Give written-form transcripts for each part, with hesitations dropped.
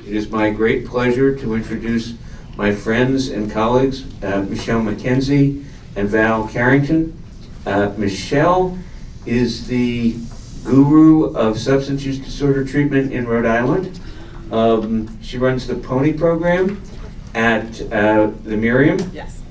It is my great pleasure to introduce my friends and colleagues, Michelle McKenzie and Val Carrington. Michelle is the guru of substance use disorder treatment in Rhode Island. She runs the PONY program at the Miriam. Yes.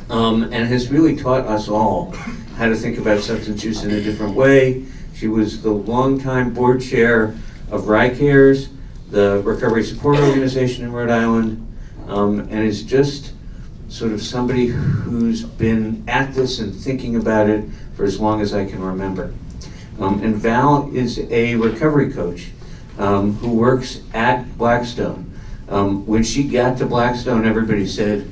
And has really taught us all how to think about substance use in a different way. She was the longtime board chair of RICARES, the Recovery Support Organization in Rhode Island, and is just sort of somebody who's been at this and thinking about it for as long as I can remember. And Val is a recovery coach who works at Blackstone. When she got to Blackstone, everybody said,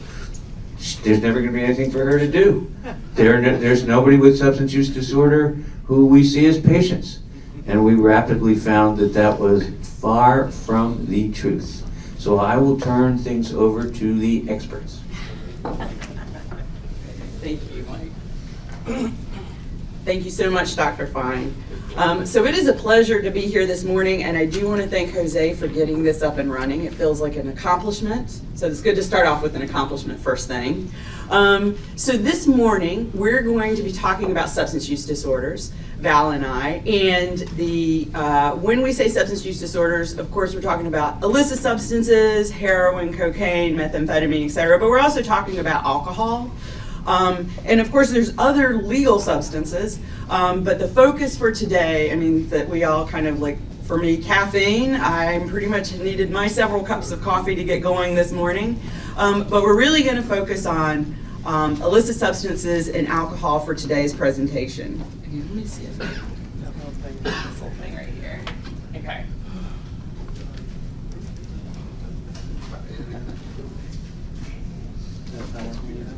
there's never going to be anything for her to do. There's nobody with substance use disorder who we see as patients. And we rapidly found that that was far from the truth. So I will turn things over to the experts. Thank you, Mike. Thank you so much, Dr. Fine. So it is a pleasure to be here this morning, and I do want to thank Jose for getting this up and running. It feels like an accomplishment, so it's good to start off with an accomplishment first thing. So this morning, we're going to be talking about substance use disorders, Val and I, and when we say substance use disorders, of course, we're talking about illicit substances, heroin, cocaine, methamphetamine, etc., but we're also talking about alcohol. And of course, there's other legal substances, but the focus for today, I mean, that we all kind of like, for me, caffeine, I pretty much needed my several cups of coffee to get going this morning. But we're really going to focus on illicit substances and alcohol for today's presentation. Okay, let me see if this whole thing right here. Okay.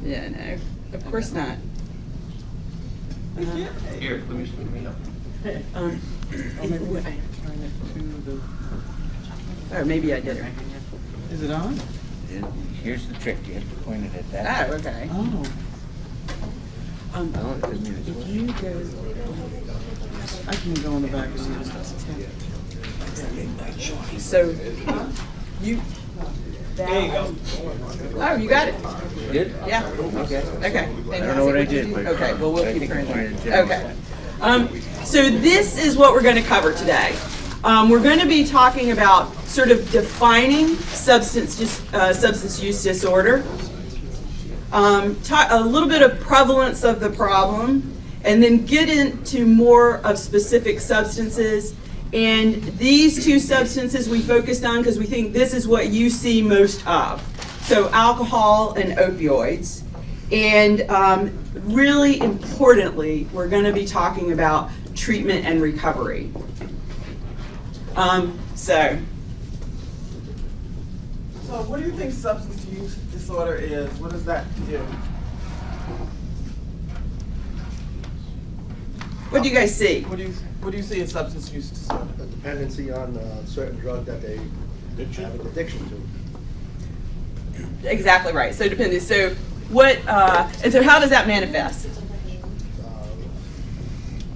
Yeah, no, of course not. Here, let me speak up. Oh, maybe I did it right. Is it on? Here's the trick, you have to point it at that. Oh, okay. Oh. If you go, I can go in the back and see this. so you. There you go. Oh, you got it. Did? Yeah. Okay. Okay. I don't know what I did, but Okay. Well, we'll I keep think I trying. pointed it Okay. So this is what we're going to cover today. We're going to be talking about sort of defining substance use disorder, a little bit of prevalence of the problem, and then get into more of specific substances. And these two substances we focused on because we think this is what you see most of. So alcohol and opioids. And really importantly, we're going to be talking about treatment and recovery. So what do you think substance use disorder is? What does that do? What do you guys see? What do you see in substance use disorder? A dependency on a certain drug that they have an addiction to. Exactly right. So depending. So what? And so how does that manifest?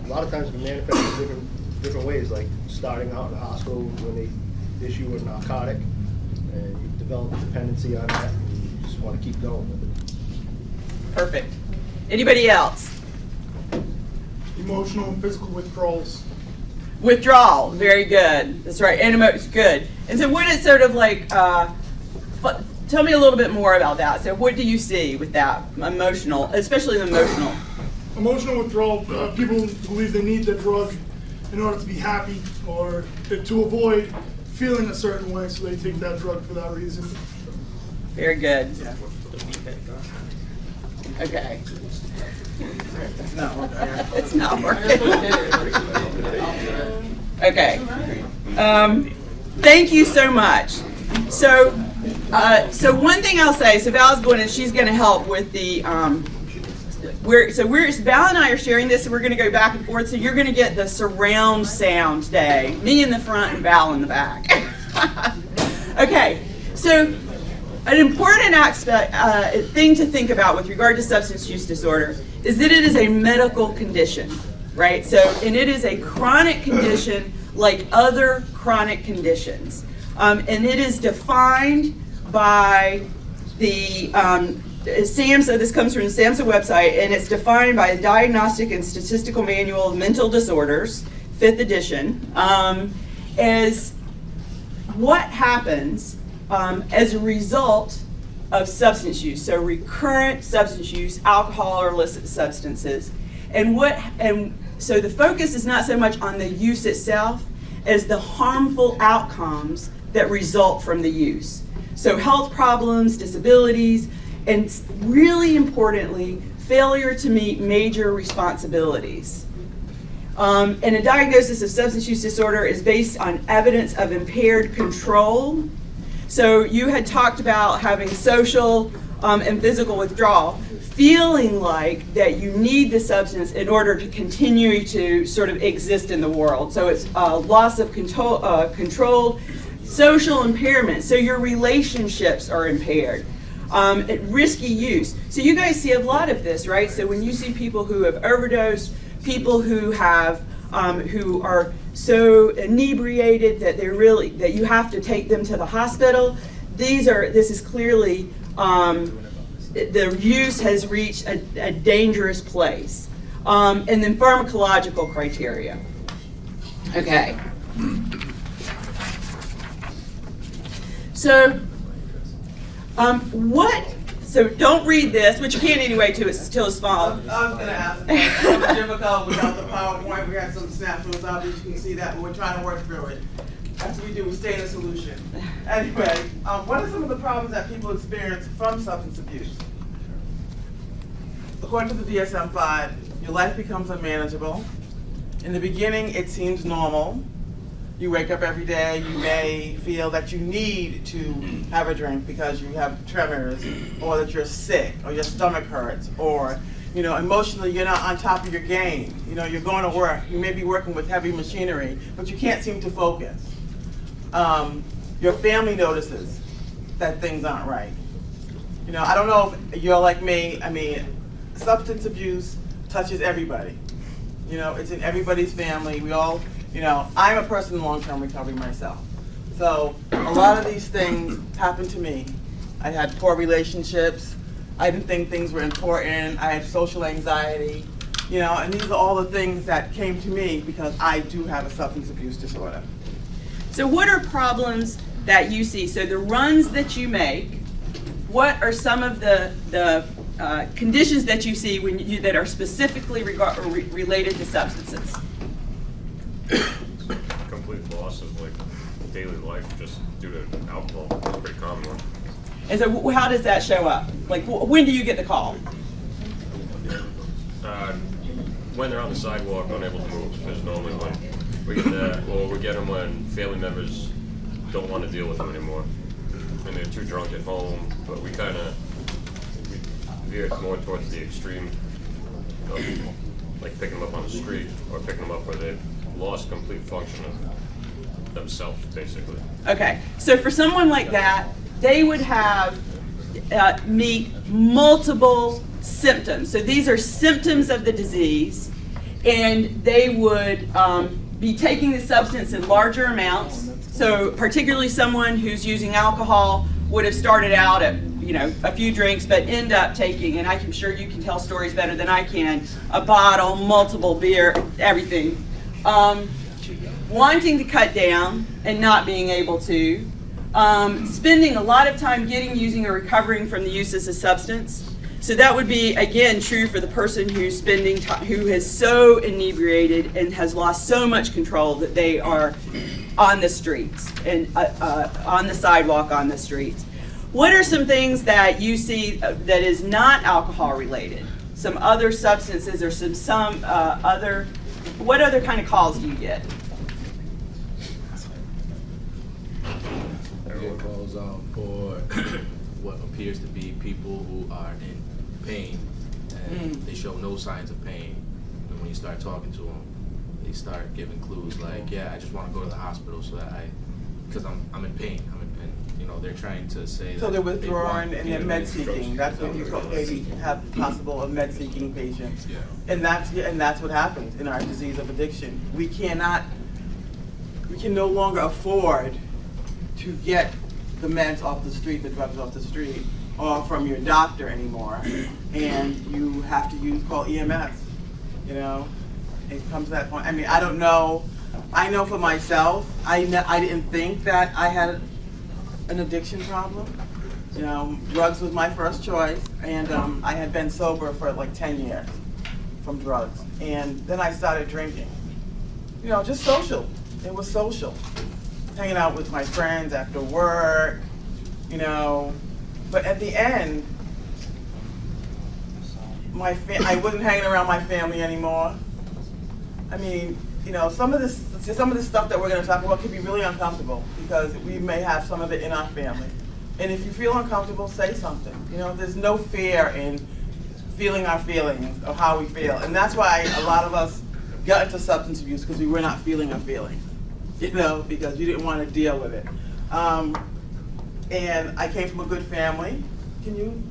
A lot of times it can manifest in different ways, like starting out in the hospital when they issue a narcotic, and you develop a dependency on that, and you just want to keep going with it. Perfect. Anybody else? Emotional and physical withdrawals. Withdrawal. Very good. That's right. Good. And so what is sort of like? Tell me a little bit more about that. So what do you see with that emotional, especially the emotional? Emotional withdrawal, people believe they need the drug in order to be happy or to avoid feeling a certain way, so they take that drug for that reason. Very good. Okay. It's not working. It's not working. Okay. Thank you so much. So one thing I'll say, so Val's going and she's going to help with the, Val and I are sharing this, and we're going to go back and forth, so you're going to get the surround sound today. Me in the front and Val in the back. Okay, so an important thing to think about with regard to substance use disorder is that it is a medical condition, right? So, and it is a chronic condition like other chronic conditions. And it is defined by the SAMHSA. This comes from the SAMHSA website, and it's defined by the Diagnostic and Statistical Manual of Mental Disorders, 5th edition, as what happens as a result of substance use, so recurrent substance use, alcohol or illicit substances, and so the focus is not so much on the use itself as the harmful outcomes that result from the use. So health problems, disabilities, and really importantly, failure to meet major responsibilities. And a diagnosis of substance use disorder is based on evidence of impaired control. So you had talked about having social and physical withdrawal, feeling like that you need the substance in order to continue to sort of exist in the world. So it's loss of control, social impairment. So your relationships are impaired. Risky use. So you guys see a lot of this, right? So when you see people who have overdosed, people who have who are so inebriated that that you have to take them to the hospital, this is clearly the use has reached a dangerous place. And then pharmacological criteria. Okay. So so don't read this, which you can't anyway till it's small. I was gonna ask, it's difficult without the PowerPoint. We had some snapshots out, as you can see that, and we're trying to work through it. That's what we do, we stay in a solution. Anyway, what are some of the problems that people experience from substance abuse? According to the DSM-5, your life becomes unmanageable. In the beginning, it seems normal. You wake up every day, you may feel that you need to have a drink because you have tremors, or that you're sick, or your stomach hurts, or emotionally you're not on top of your game. You're going to work, you may be working with heavy machinery, but you can't seem to focus. Your family notices that things aren't right. I don't know if you're like me. I mean, substance abuse touches everybody. It's in everybody's family. We all, I'm a person in long-term recovery myself. So a lot of these things happened to me. I had poor relationships. I didn't think things were important. I had social anxiety, and these are all the things that came to me because I do have a substance abuse disorder. So what are problems that you see? So the runs that you make, what are some of the conditions that you see that are specifically related to substances? Complete loss of daily life just due to alcohol. It's a pretty common one. And so how does that show up? When do you get the call? When they're on the sidewalk, unable to move, is normally when we get that, or we get them when family members don't want to deal with them anymore, and they're too drunk at home. But we veered more towards the extreme of picking them up on the street or picking them up where they've lost complete function of themselves, basically. Okay, so for someone like that, they would have meet multiple symptoms. So these are symptoms of the disease, and they would be taking the substance in larger amounts. So particularly someone who's using alcohol would have started out at a few drinks, but end up taking, and I'm sure you can tell stories better than I can, a bottle, multiple beer, everything. Wanting to cut down and not being able to. Spending a lot of time using, or recovering from the use of a substance. So that would be, again, true for the person who's who is so inebriated and has lost so much control that they are on the streets and on the sidewalk on the streets. What are some things that you see that is not alcohol related? Some other substances or some other, what other kind of calls do you get? It goes for what appears to be people who are in pain and they show no signs of pain. And when you start talking to them, they start giving clues like, yeah, I just want to go to the hospital so that because I'm in pain. They're trying to say So that they're withdrawing they and they're med seeking. That's what you maybe have possible of med seeking patients. Yeah. And that's what happens in our disease of addiction. We can no longer afford to get the meds off the street, the drugs off the street, or from your doctor anymore, and you have to call EMS, you know? It comes to that point. I mean, I don't know. I know for myself, I didn't think that I had an addiction problem. You know, drugs was my first choice, and I had been sober for like 10 years from drugs. And then I started drinking. You know, just social. It was social. Hanging out with my friends after work, you know. But at the end, I wasn't hanging around my family anymore. I mean, you know, some of this stuff that we're going to talk about could be really uncomfortable because we may have some of it in our family. And if you feel uncomfortable, say something. You know, there's no fear in feeling our feelings or how we feel. And that's why a lot of us got into substance abuse, because we were not feeling our feelings, you know, because you didn't want to deal with it. And I came from a good family. Can you?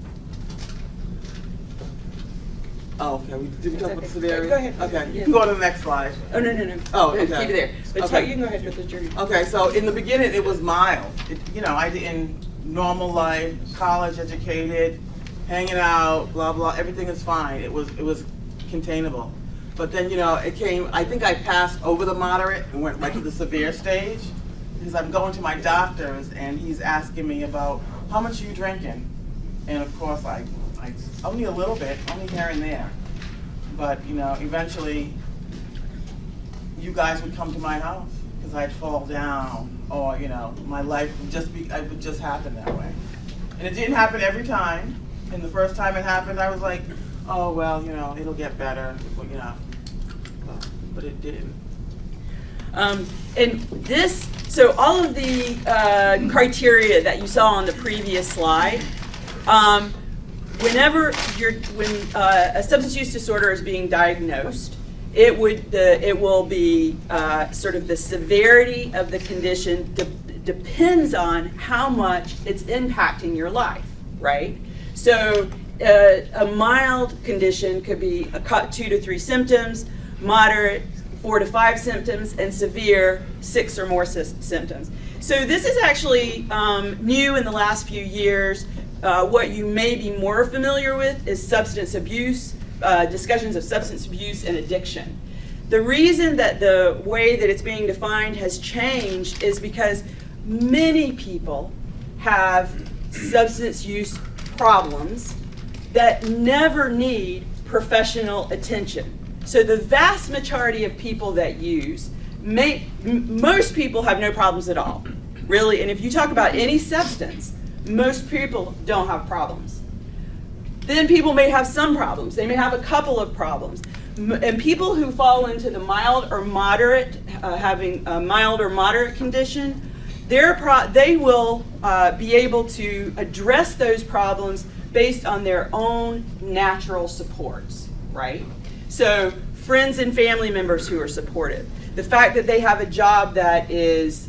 Oh, okay. Did we talk about the severity? Go ahead. Okay. You Yeah. can go to the next slide. Oh, no. Oh, No, okay. keep it there. But Okay. you can go ahead with the journey. Okay, so in the beginning, it was mild. You know, I didn't, normal life, college educated, hanging out, blah, blah, everything is fine. It was containable. But then, you know, it came, I think I passed over the moderate and went right to the severe stage, because I'm going to my doctor's and he's asking me about, how much are you drinking? And of course, I only a little bit, only here and there. But, you know, eventually, you guys would come to my house because I'd fall down, or, you know, my life would just happen that way. And it didn't happen every time. And the first time it happened, I was like, oh, well, you know, it'll get better, you know. But it didn't. And this, so all of the criteria that you saw on the previous slide, when a substance use disorder is being diagnosed, it will be sort of the severity of the condition depends on how much it's impacting your life, right? So a mild condition could be 2 to 3 symptoms, moderate 4 to 5 symptoms, and severe 6 or more symptoms. So this is actually new in the last few years. What you may be more familiar with is substance abuse, discussions of substance abuse and addiction. The reason that the way that it's being defined has changed is because many people have substance use problems that never need professional attention. So the vast majority of people that use, most people have no problems at all, really. And if you talk about any substance, most people don't have problems. Then people may have some problems. They may have a couple of problems. And people who fall into the mild or moderate, having a mild or moderate condition, they will be able to address those problems based on their own natural supports, right? So friends and family members who are supportive. The fact that they have a job that is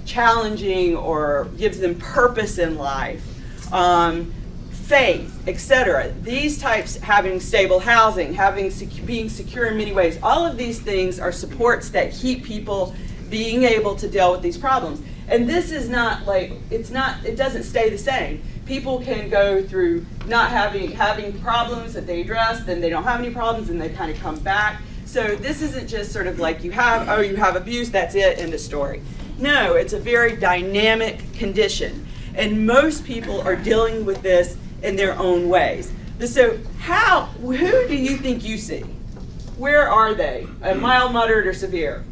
challenging or gives them purpose in life, faith, etc. These types, having stable housing, being secure in many ways, all of these things are supports that keep people being able to deal with these problems. And this is not like, it doesn't stay the same. People can go through not having problems that they address, then they don't have any problems, and they kind of come back. So this isn't just sort of like you have abuse, that's it, end of story. No, it's a very dynamic condition. And most people are dealing with this in their own ways. So who do you think you see? Where are they? Mild, moderate, or severe?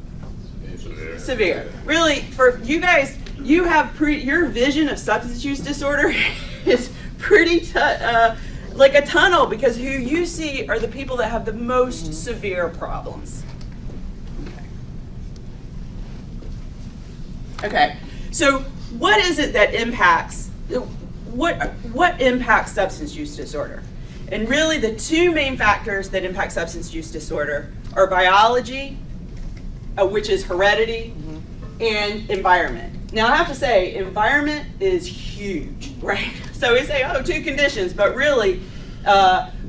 Severe. Severe. Really, for you guys, you have your vision of substance use disorder is pretty like a tunnel, because who you see are the people that have the most severe problems. Okay, so what is it that impacts, what impacts substance use disorder? And really the two main factors that impact substance use disorder are biology, which is heredity, and environment. Now I have to say, environment is huge, right? So we say, 2 conditions, but really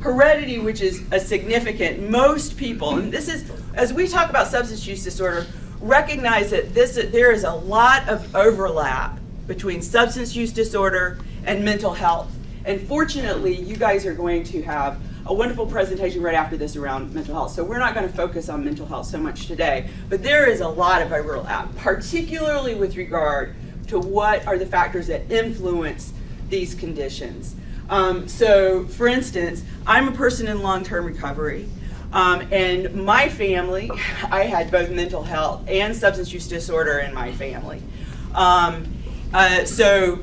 heredity, which is a significant, most people, and this is, as we talk about substance use disorder, recognize that there is a lot of overlap between substance use disorder and mental health. And fortunately, you guys are going to have a wonderful presentation right after this around mental health. So we're not going to focus on mental health so much today, but there is a lot of overlap, particularly with regard to what are the factors that influence these conditions. So for instance, I'm a person in long-term recovery, and my family, I had both mental health and substance use disorder in my family. So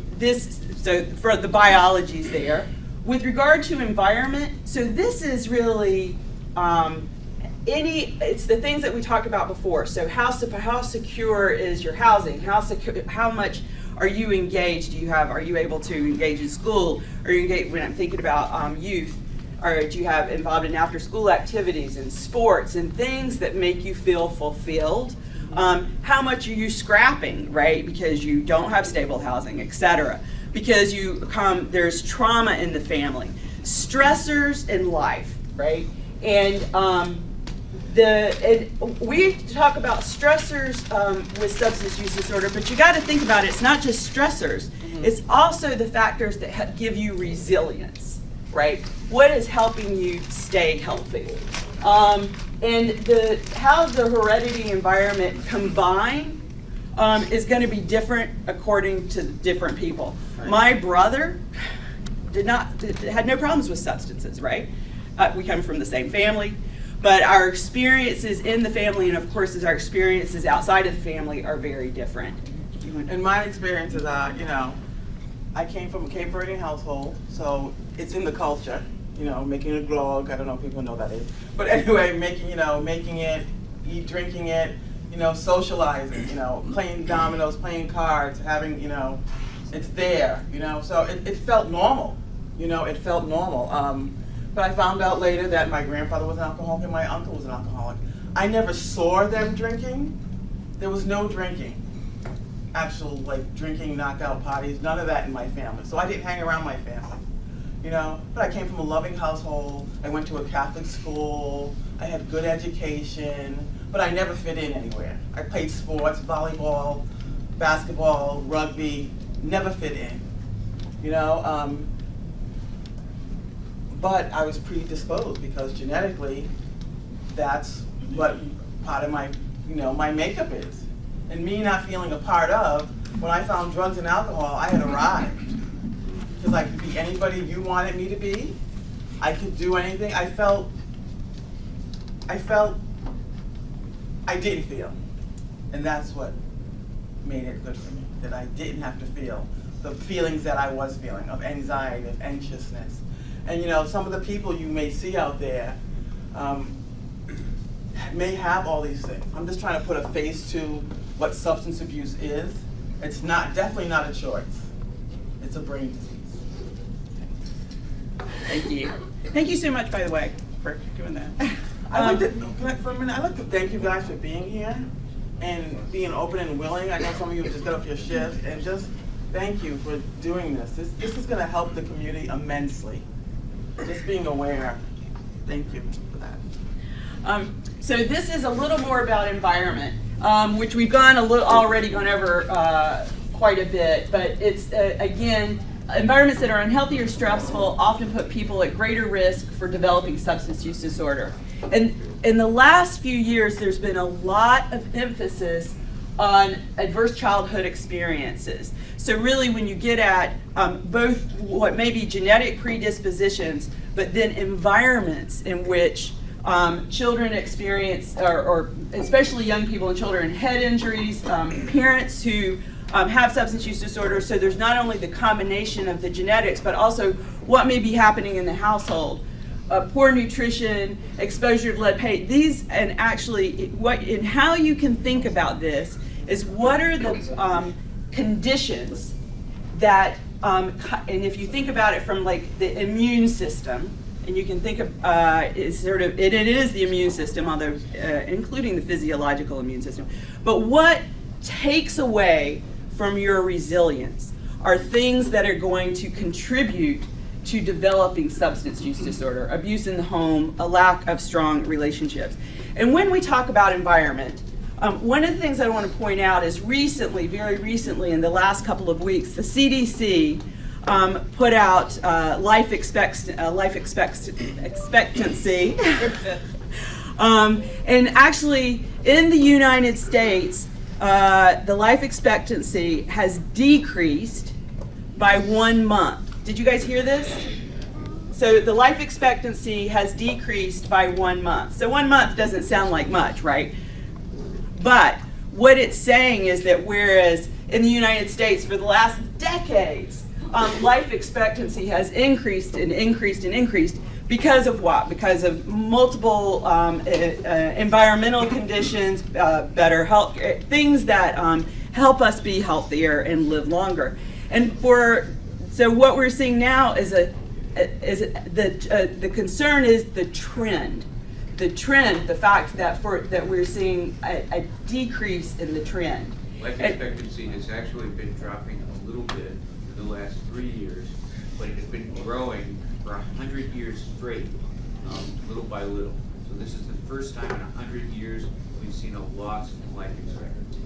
for the biology's there. With regard to environment, so this is really it's the things that we talked about before. So how secure is your housing? How much are you engaged? Are you able to engage in school? Are you engaged when I'm thinking about youth? Or do you have involved in after school activities and sports and things that make you feel fulfilled? How much are you scrapping, right? Because you don't have stable housing, etc. Because there's trauma in the family, stressors in life, right? And we talk about stressors with substance use disorder, but you got to think about it. It's not just stressors; it's also the factors that give you resilience, right? What is helping you stay healthy? And how the heredity environment combine is going to be different according to different people. Right. My brother had no problems with substances, right? We come from the same family, but our experiences in the family, and of course, our experiences outside of the family, are very different. And my experiences are, I came from a Cape Verdean household, so it's in the culture. Making a grog, I don't know if people know that is. But anyway, making it, drinking it, socializing, playing dominoes, playing cards, having, it's there, so it felt normal, it felt normal. But I found out later that my grandfather was an alcoholic and my uncle was an alcoholic. I never saw them drinking. There was no drinking. Actual, drinking, knockout parties, none of that in my family. So I didn't hang around my family. But I came from a loving household. I went to a Catholic school. I had good education, but I never fit in anywhere. I played sports, volleyball, basketball, rugby, never fit in, but I was predisposed because genetically, that's what part of my, my makeup is. And me not feeling a part of, when I found drugs and alcohol, I had arrived. Because I could be anybody you wanted me to be. I could do anything. I felt I didn't feel. And that's what made it good for me, that I didn't have to feel the feelings that I was feeling of anxiety, of anxiousness. And some of the people you may see out there may have all these things. I'm just trying to put a face to what substance abuse is. It's definitely not a choice. It's a brain disease. Thank you. Thank you so much, by the way, for doing that. I'd like to thank you guys for being here and being open and willing. I know some of you just got off your shift, and just thank you for doing this. This is going to help the community immensely. Just being aware. Thank you for that. So this is a little more about environment, which we've already gone over quite a bit, but it's again. Environments that are unhealthy or stressful often put people at greater risk for developing substance use disorder. And in the last few years, there's been a lot of emphasis on adverse childhood experiences. So really when you get at both what may be genetic predispositions, but then environments in which children experience, or especially young people and children, head injuries, parents who have substance use disorder, so there's not only the combination of the genetics, but also what may be happening in the household. Poor nutrition, exposure to lead paint, and how you can think about this is what are the conditions that, and if you think about it from the immune system, and you can think of it is the immune system, although including the physiological immune system, but what takes away from your resilience are things that are going to contribute to developing substance use disorder, abuse in the home, a lack of strong relationships. And when we talk about environment, One of the things I want to point out is recently, very recently, in the last couple of weeks, the CDC put out life expectancy. And actually, in the United States, the life expectancy has decreased by 1 month. Did you guys hear this? So the life expectancy has decreased by 1 month. So 1 month doesn't sound like much, right? But what it's saying is that whereas in the United States for the last decades, life expectancy has increased and increased and increased because of what? Because of multiple environmental conditions, better health, things that help us be healthier and live longer. And so what we're seeing now is the concern is the trend. The trend, the fact that we're seeing a decrease in the trend. Life expectancy has actually been dropping a little bit for the last 3 years, but it has been growing for 100 years straight, little by little. So this is the first time in 100 years we've seen a loss in life expectancy.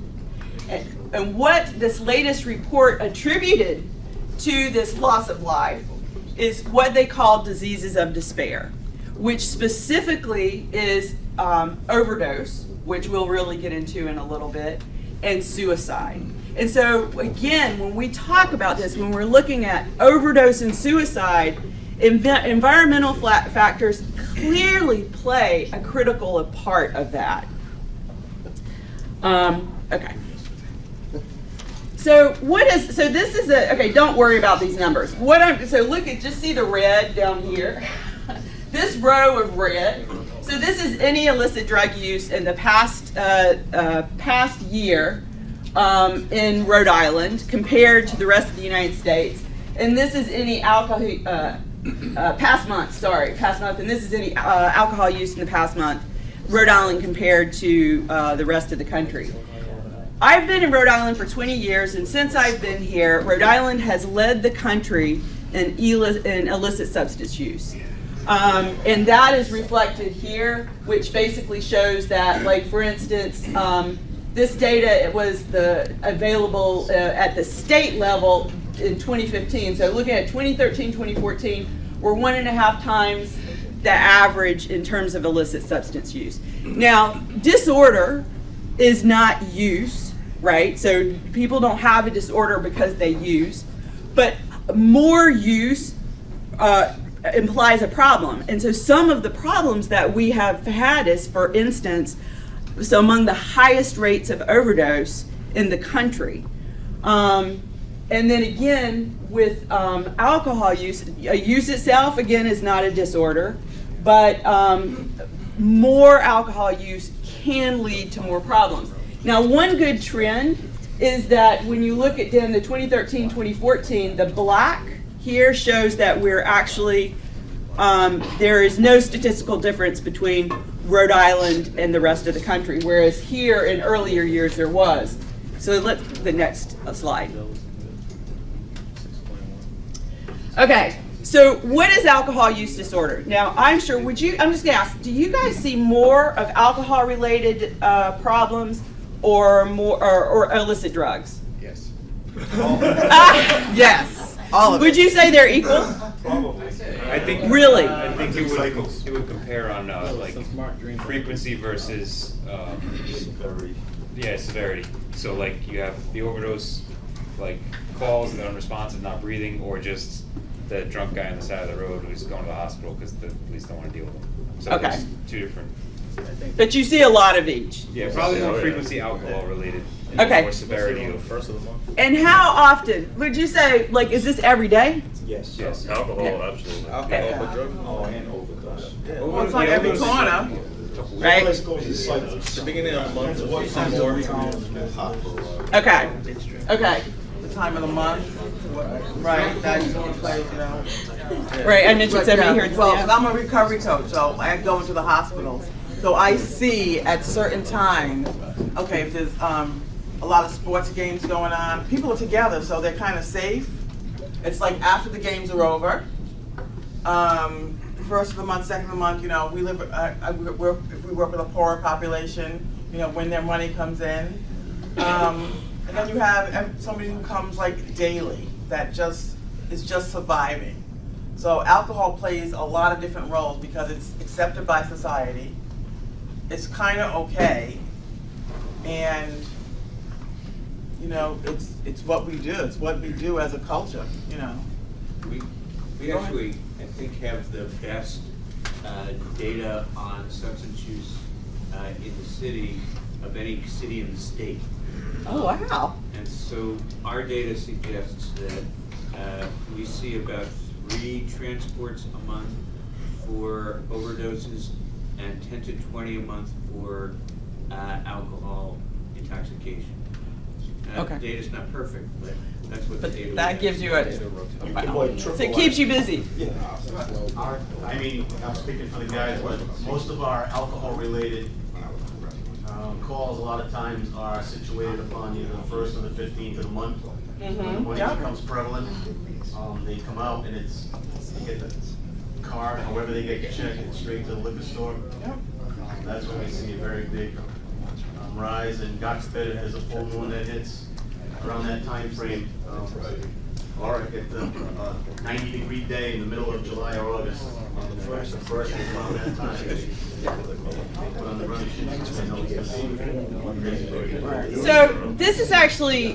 And what this latest report attributed to this loss of life is what they call diseases of despair, which specifically is overdose, which we'll really get into in a little bit, and suicide. And so again, when we talk about this, when we're looking at overdose and suicide, environmental factors clearly play a critical part of that. Okay. So this is okay, don't worry about these numbers. Just see the red down here. This row of red. So this is any illicit drug use in the past year in Rhode Island compared to the rest of the United States. And this is any alcohol, past month, and this is any alcohol use in the past month, Rhode Island compared to the rest of the country. I've been in Rhode Island for 20 years, and since I've been here, Rhode Island has led the country in illicit substance use. And that is reflected here, which basically shows that, like, for instance, this data was available at the state level in 2015. So looking at 2013, 2014, we're 1.5 times the average in terms of illicit substance use. Now, disorder is not use, right? So people don't have a disorder because they use, but more use implies a problem. And so some of the problems that we have had is, for instance, so among the highest rates of overdose in the country. And then again, with alcohol use itself, again, is not a disorder, but more alcohol use can lead to more problems. Now, one good trend is that when you look at the 2013, 2014, the black here shows that we're actually, there is no statistical difference between Rhode Island and the rest of the country, whereas here in earlier years there was. So the next slide. Okay, so what is alcohol use disorder? Now, I'm sure, I'm just gonna ask, do you guys see more of alcohol related problems or or illicit drugs? Yes. Yes, all of it. Would you say they're equal? Probably. I think. Really? I think it would compare on like frequency versus severity. So like you have the overdose, like calls that are unresponsive, not breathing, or just the drunk guy on the side of the road who's going to the hospital because the police don't want to deal with him. So Okay. there's two different. But you see a lot of each. Yeah, probably more frequency alcohol related. And Okay. More severity of. And how often? Would you say, like, is this every day? Yes. Yes. Alcohol, absolutely. Alcohol and overdose. Well, it's like every corner. Right? It goes in cycles. The beginning of the month, what time more hospitals. Okay. Okay. The time of the month, right? That's what plays, you know. Right, I mentioned But, somebody here. well, I'm a recovery coach, so I go into the hospitals. So I see at certain times, okay, if there's a lot of sports games going on, people are together, so they're kind of safe. It's like after the games are over, first of the month, second of the month, you know, we live, if we work with a poorer population, when their money comes in. And then you have somebody who comes like daily that is just surviving. So alcohol plays a lot of different roles because it's accepted by society. It's kind of okay, and it's what we do. It's what we do as a culture. We actually, I think, have the best data on substance use in the city of any city in the state. Oh, wow. And so our data suggests that we see about 3 transports a month for overdoses and 10 to 20 a month for alcohol intoxication. Okay. The data's not perfect, but that's what the But data. that gives you a, avoid so triple it keeps you busy. I'm speaking for the guys, but most of our alcohol-related calls a lot of times are situated upon either the 1st or the 15th of the month. When it becomes prevalent, they come out and they get the card, however they get the check, it's straight to the liquor store. That's when we see a very big rise, and God forbid if there's a full moon that hits around that time frame, or get the 90-degree day in the middle of July or August, the first is around that time. Put on the running shoes, they know it's gonna be. So this is actually,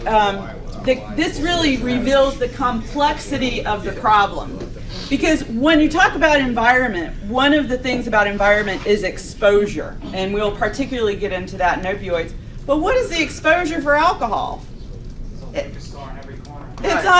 this really reveals the complexity of the problem. Because when you talk about environment, one of the things about environment is exposure. And we'll particularly get into that in opioids. But what is the exposure for alcohol? It's on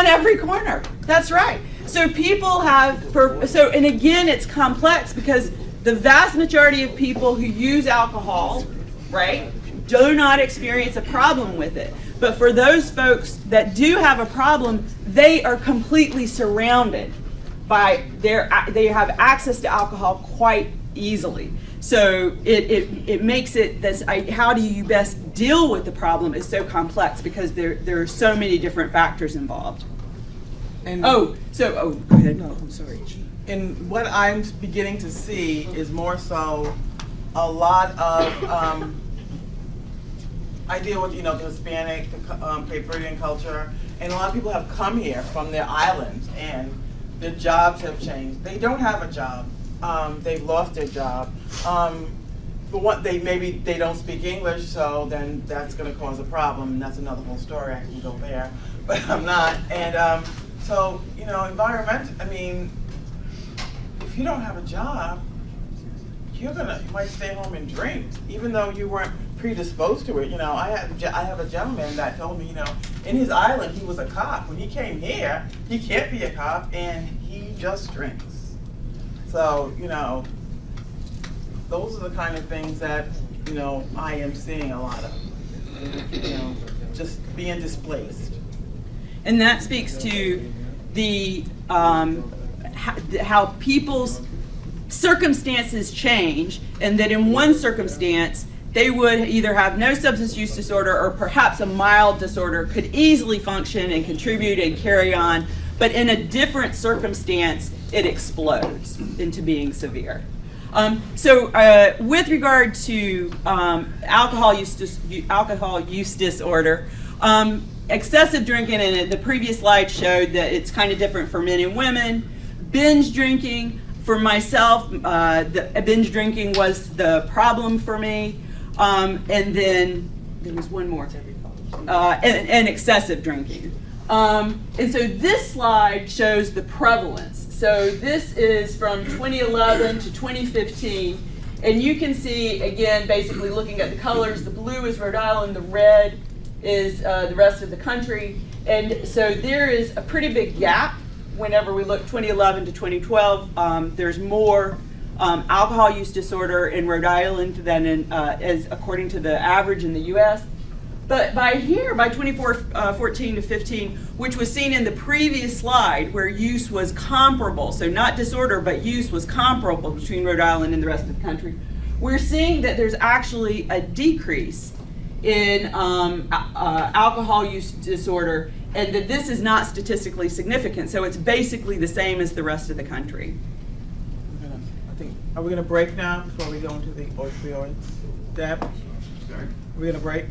every corner. That's right. So people have, and again, it's complex because the vast majority of people who use alcohol, right, do not experience a problem with it. But for those folks that do have a problem, they are completely surrounded by they have access to alcohol quite easily. So it makes it this, how do you best deal with the problem is so complex because there are so many different factors involved. And go ahead. No, I'm sorry. And what I'm beginning to see is more so a lot of, I deal with, the Hispanic, Cape Verdean culture, and a lot of people have come here from their islands and their jobs have changed. They don't have a job. They've lost their job. For what maybe they don't speak English, so then that's going to cause a problem, and that's another whole story. I can go there, but I'm not. And so, environment. I mean, if you don't have a job, you might stay home and drink, even though you weren't predisposed to it. I have a gentleman that told me, in his island he was a cop. When he came here, he can't be a cop, and he just drinks. So, those are the kind of things that, I am seeing a lot of, just being displaced. And that speaks to the how people's circumstances change, and that in one circumstance they would either have no substance use disorder or perhaps a mild disorder, could easily function and contribute and carry on, but in a different circumstance it explodes into being severe. So with regard to alcohol use disorder, excessive drinking, and the previous slide showed that it's kind of different for men and women. Binge drinking, for myself, the binge drinking was the problem for me. And then there was one more, and excessive drinking. And so this slide shows the prevalence. So this is from 2011 to 2015. And you can see, again, basically looking at the colors, the blue is Rhode Island, the red is the rest of the country. And so there is a pretty big gap whenever we look 2011 to 2012. There's more alcohol use disorder in Rhode Island than as according to the average in the US. But by 2014 to 15, which was seen in the previous slide where use was comparable, so not disorder, but use was comparable between Rhode Island and the rest of the country, we're seeing that there's actually a decrease in alcohol use disorder, and that this is not statistically significant. So it's basically the same as the rest of the country. Are we going to break now before we go into the opioids? Deb? Sorry? we gonna break?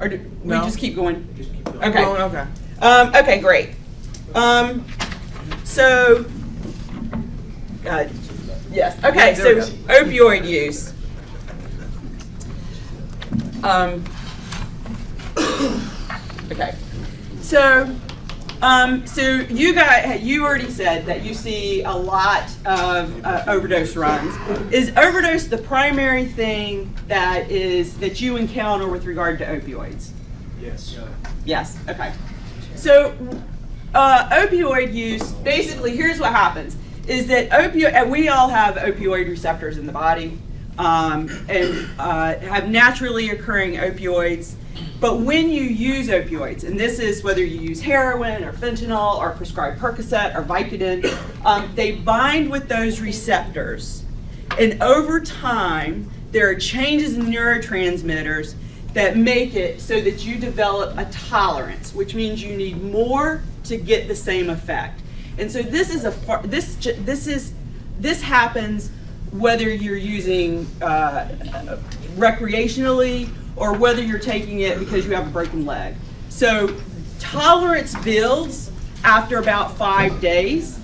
Or do we No. just keep going? Just keep going. Okay. Okay. Okay, great. So, yes, okay, Yeah, there so we opioid use. Okay, so, you already said that you see a lot of overdose runs. Is overdose the primary thing that you encounter with regard to opioids? Yes. Yes, okay. So, opioid use, basically, here's what happens, is that we all have opioid receptors in the body, and have naturally occurring opioids. But when you use opioids, and this is whether you use heroin or fentanyl or prescribed Percocet or Vicodin, they bind with those receptors. And over time, there are changes in neurotransmitters that make it so that you develop a tolerance, which means you need more to get the same effect. And so this happens whether you're using recreationally or whether you're taking it because you have a broken leg. So tolerance builds after about 5 days.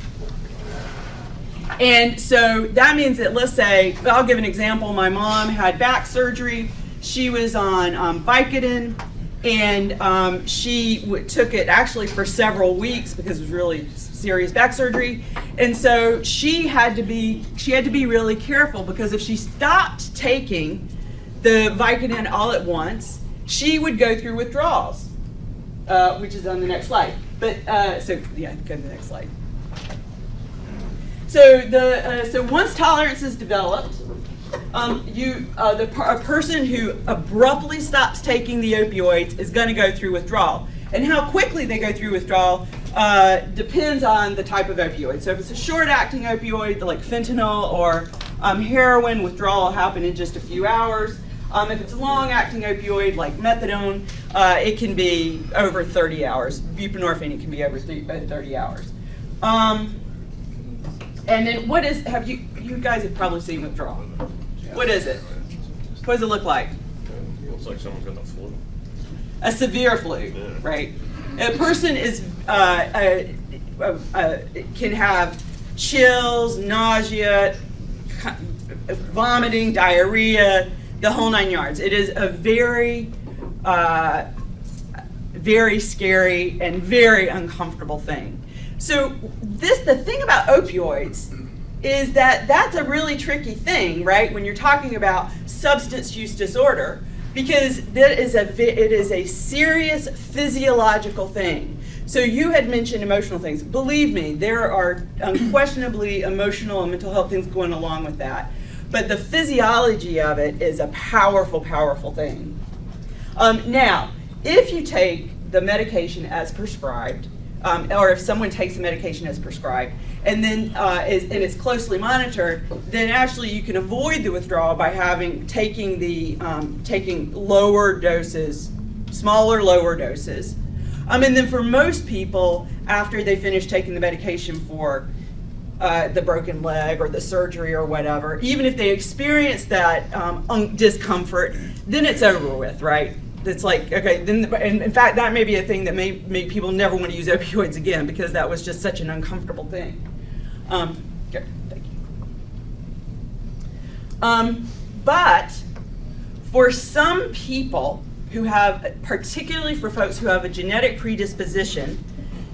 And so that means that, let's say, I'll give an example. My mom had back surgery. She was on Vicodin, and she took it actually for several weeks because it was really serious back surgery. And so she had to be really careful, because if she stopped taking the Vicodin all at once, she would go through withdrawals, which is on the next slide. But so yeah, go to the next slide. So once tolerance is developed, a person who abruptly stops taking the opioids is going to go through withdrawal. And how quickly they go through withdrawal depends on the type of opioid. So if it's a short-acting opioid like fentanyl or heroin, withdrawal will happen in just a few hours. If it's a long-acting opioid like methadone, it can be over 30 hours. Buprenorphine, it can be over 30 hours. And then you guys have probably seen withdrawal. What is it? What does it look like? Looks like someone's got the flu. A severe flu, right? A person can have chills, nausea, vomiting, diarrhea, the whole 9 yards. It is a very, very scary and very uncomfortable thing. So the thing about opioids is that that's a really tricky thing, right? When you're talking about substance use disorder, because it is a serious physiological thing. So you had mentioned emotional things. Believe me, there are unquestionably emotional and mental health things going along with that. But the physiology of it is a powerful, powerful thing. Now, if you take the medication as prescribed, or if someone takes the medication as prescribed, and then it's closely monitored, then actually you can avoid the withdrawal by taking lower doses, smaller, lower doses. And then for most people, after they finish taking the medication for the broken leg or the surgery or whatever, even if they experience that discomfort, then it's over with, right? It's like, okay, then, and in fact, that may be a thing that may make people never want to use opioids again, because that was just such an uncomfortable thing. Good, thank you. But for some people who have, particularly for folks who have a genetic predisposition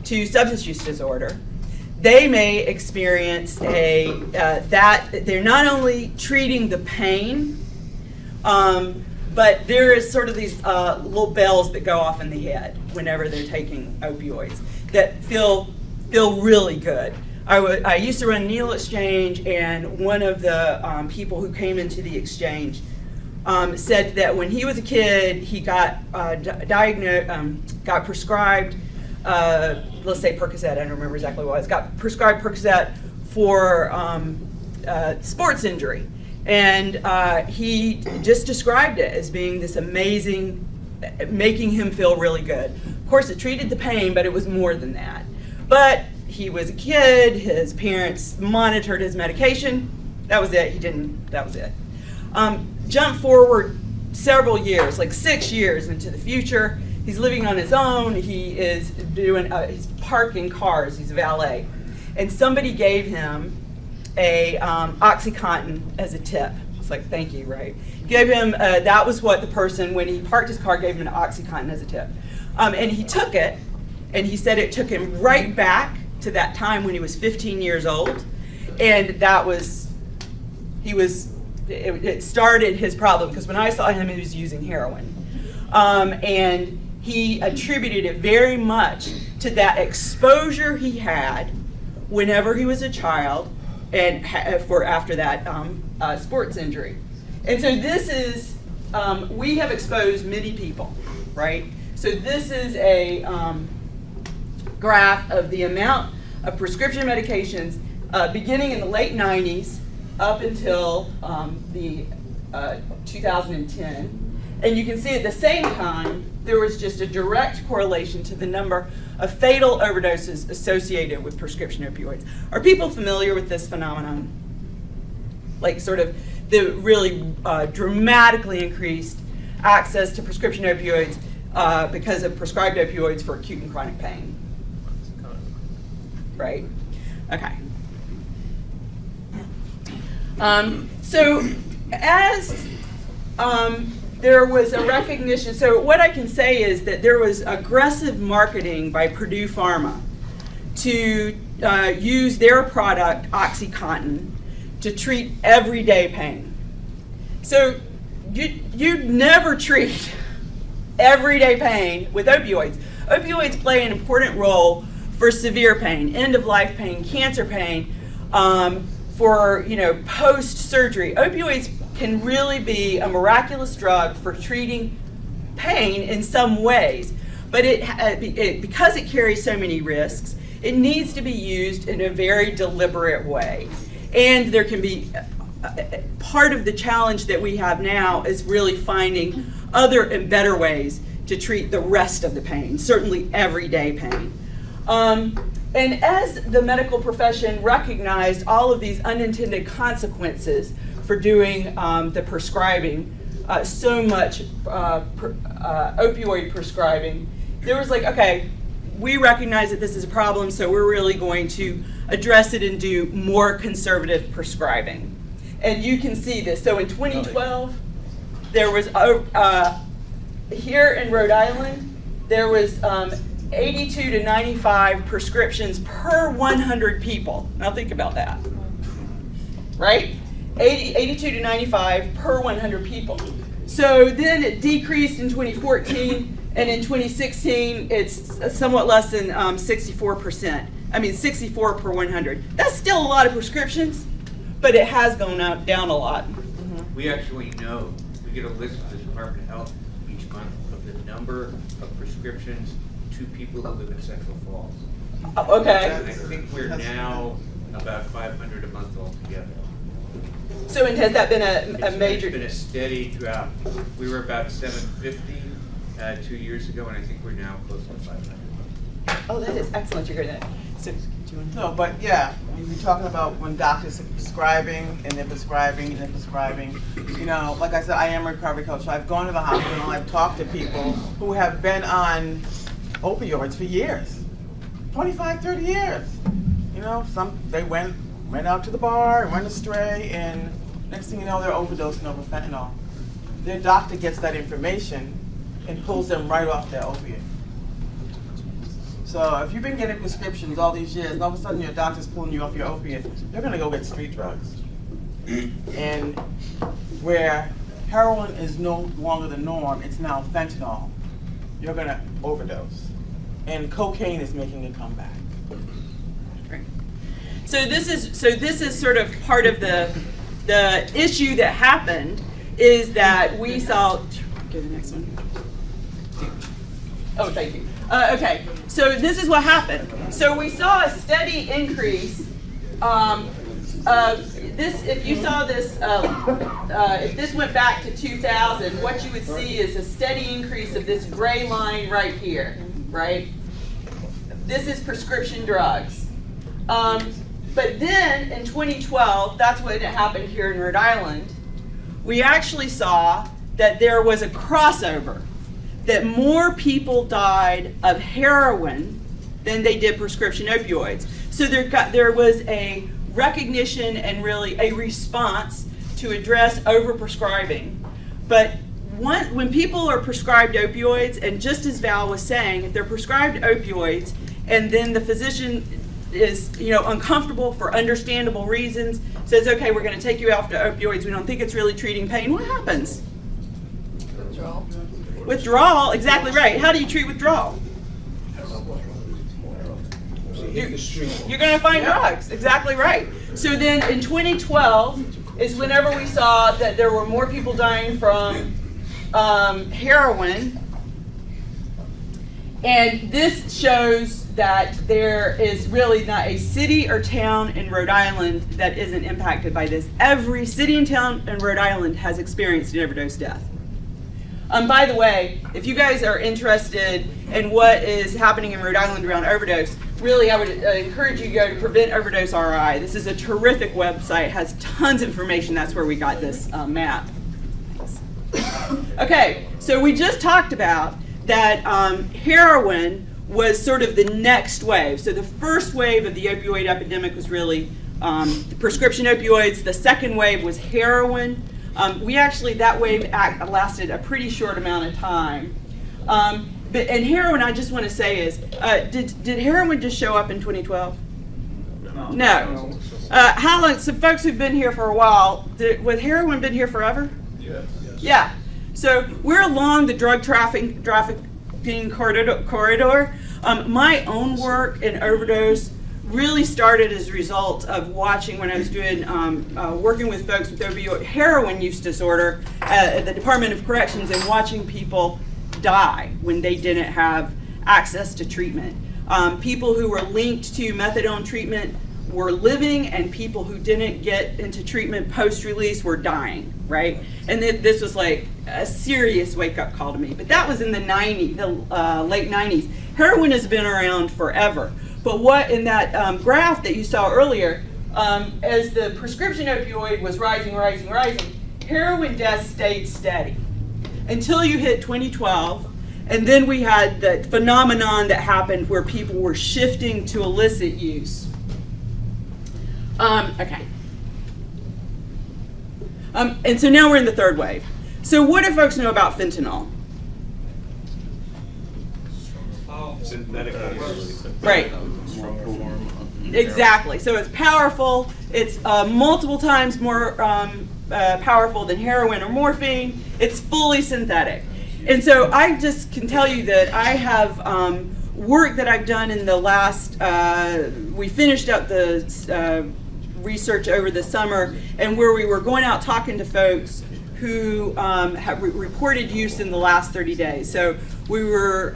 to substance use disorder, they may experience that they're not only treating the pain, but there is sort of these little bells that go off in the head whenever they're taking opioids that feel really good. I used to run a needle exchange, and one of the people who came into the exchange said that when he was a kid, he got got prescribed, let's say Percocet, I don't remember exactly what it was, got prescribed Percocet for sports injury. And he just described it as being this amazing, making him feel really good. Of course, it treated the pain, but it was more than that. But he was a kid, his parents monitored his medication, that was it, that was it. Jump forward several years, like 6 years into the future. He's living on his own. He is doing, he's parking cars. He's a valet. And somebody gave him a OxyContin as a tip. It's like, thank you, right? Gave him, that was what the person, when he parked his car, gave him an OxyContin as a tip. And he took it, and he said it took him right back to that time when he was 15 years old. And that was, it started his problem, because when I saw him, he was using heroin. And he attributed it very much to that exposure he had whenever he was a child and after that sports injury. And so this is, we have exposed many people, right? So this is a graph of the amount of prescription medications beginning in the late 90s up until the 2010. And you can see at the same time, there was just a direct correlation to the number of fatal overdoses associated with prescription opioids. Are people familiar with this phenomenon? Like sort of the really dramatically increased access to prescription opioids because of prescribed opioids for acute and chronic pain. Right? Okay. So as there was a recognition, so what I can say is that there was aggressive marketing by Purdue Pharma to use their product, OxyContin, to treat everyday pain. So you'd never treat everyday pain with opioids. Opioids play an important role for severe pain, end-of-life pain, cancer pain, for post-surgery. Opioids can really be a miraculous drug for treating pain in some ways, but because it carries so many risks, it needs to be used in a very deliberate way. And there can be part of the challenge that we have now is really finding other and better ways to treat the rest of the pain, certainly everyday pain. And as the medical profession recognized all of these unintended consequences for doing the prescribing, so much opioid prescribing, there was like, okay, we recognize that this is a problem, so we're really going to address it and do more conservative prescribing. And you can see this. So in 2012, there was, here in Rhode Island, there was 82 to 95 prescriptions per 100 people. Now think about that, right? 82 to 95 per 100 people. So then it decreased in 2014, and in 2016, it's somewhat less than 64%. I mean, 64 per 100. That's still a lot of prescriptions, but it has gone down a lot. We actually know, we get a list from the Department of Health each month of the number of prescriptions to people who live in Central Falls. Okay. I think we're now about 500 a month altogether. So and has that been a major? It's been a steady drop. We were about 750 2 years ago, and I think we're now close to 500. Oh, that is excellent. You're good at that. So, do you want to? No, but yeah, you're talking about when doctors are prescribing and they're prescribing and they're prescribing. Like I said, I am a recovery coach, so I've gone to the hospital and I've talked to people who have been on opioids for years, 25, 30 years. They went out to the bar and went astray, and next thing you know, they're overdosing over fentanyl. Their doctor gets that information and pulls them right off their opiate. So if you've been getting prescriptions all these years, and all of a sudden your doctor's pulling you off your opiate, you're gonna go get street drugs. And where heroin is no longer the norm, it's now fentanyl, you're gonna overdose. And cocaine is making a comeback. So this is sort of part of the issue that happened is that we saw. Go to the next one. Oh, thank you. Okay, so this is what happened. So we saw a steady increase of this. If you saw this, if this went back to 2000, what you would see is a steady increase of this gray line right here, right? This is prescription drugs. But then in 2012, that's when it happened here in Rhode Island, we actually saw that there was a crossover, that more people died of heroin than they did prescription opioids. So there was a recognition and really a response to address overprescribing. But when people are prescribed opioids, and just as Val was saying, if they're prescribed opioids and then the physician is uncomfortable for understandable reasons, says, okay, we're going to take you off to opioids, we don't think it's really treating pain, what happens? Withdrawal, exactly right. How do you treat withdrawal? You're going to find drugs, exactly right. So then in 2012 is whenever we saw that there were more people dying from heroin. And this shows that there is really not a city or town in Rhode Island that isn't impacted by this. Every city and town in Rhode Island has experienced an overdose death. By the way, if you guys are interested in what is happening in Rhode Island around overdose, really I would encourage you to go to Prevent Overdose RI. This is a terrific website, has tons of information. That's where we got this map. Okay, so we just talked about that heroin was sort of the next wave. So the first wave of the opioid epidemic was really the prescription opioids. The second wave was heroin. That wave lasted a pretty short amount of time. And heroin, I just want to say is, did heroin just show up in 2012? No. How long, so folks who've been here for a while, was heroin been here forever? Yes. Yeah. So we're along the drug trafficking corridor. My own work in overdose really started as a result of watching when I was doing working with folks with opioid heroin use disorder at the Department of Corrections, and watching people die when they didn't have access to treatment. People who were linked to methadone treatment were living, and people who didn't get into treatment post-release were dying, right? And this was like a serious wake-up call to me. But that was in the late 90s. Heroin has been around forever. But what in that graph that you saw earlier, as the prescription opioid was rising, heroin deaths stayed steady until you hit 2012. And then we had the phenomenon that happened where people were shifting to illicit use. Okay. And so now we're in the third wave. So what do folks know about fentanyl? Right. Exactly. So it's powerful. It's multiple times more powerful than heroin or morphine. It's fully synthetic. And so I just can tell you that I have work that I've done in the last, we finished up the research over the summer, and where we were going out talking to folks who have reported use in the last 30 days. So we were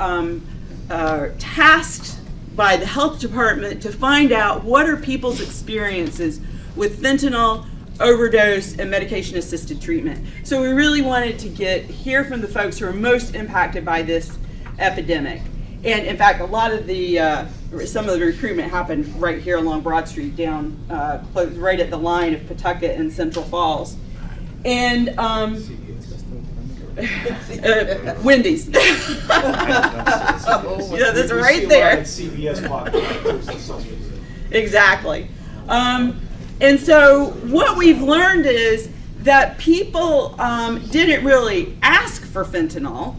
tasked by the health department to find out what are people's experiences with fentanyl, overdose, and medication-assisted treatment. So we really wanted to hear from the folks who are most impacted by this epidemic. And in fact, a lot of some of the recruitment happened right here along Broad Street, down right at the line of Pawtucket and Central Falls. And Wendy's. Yeah, that's right there. Exactly. And so what we've learned is that people didn't really ask for fentanyl,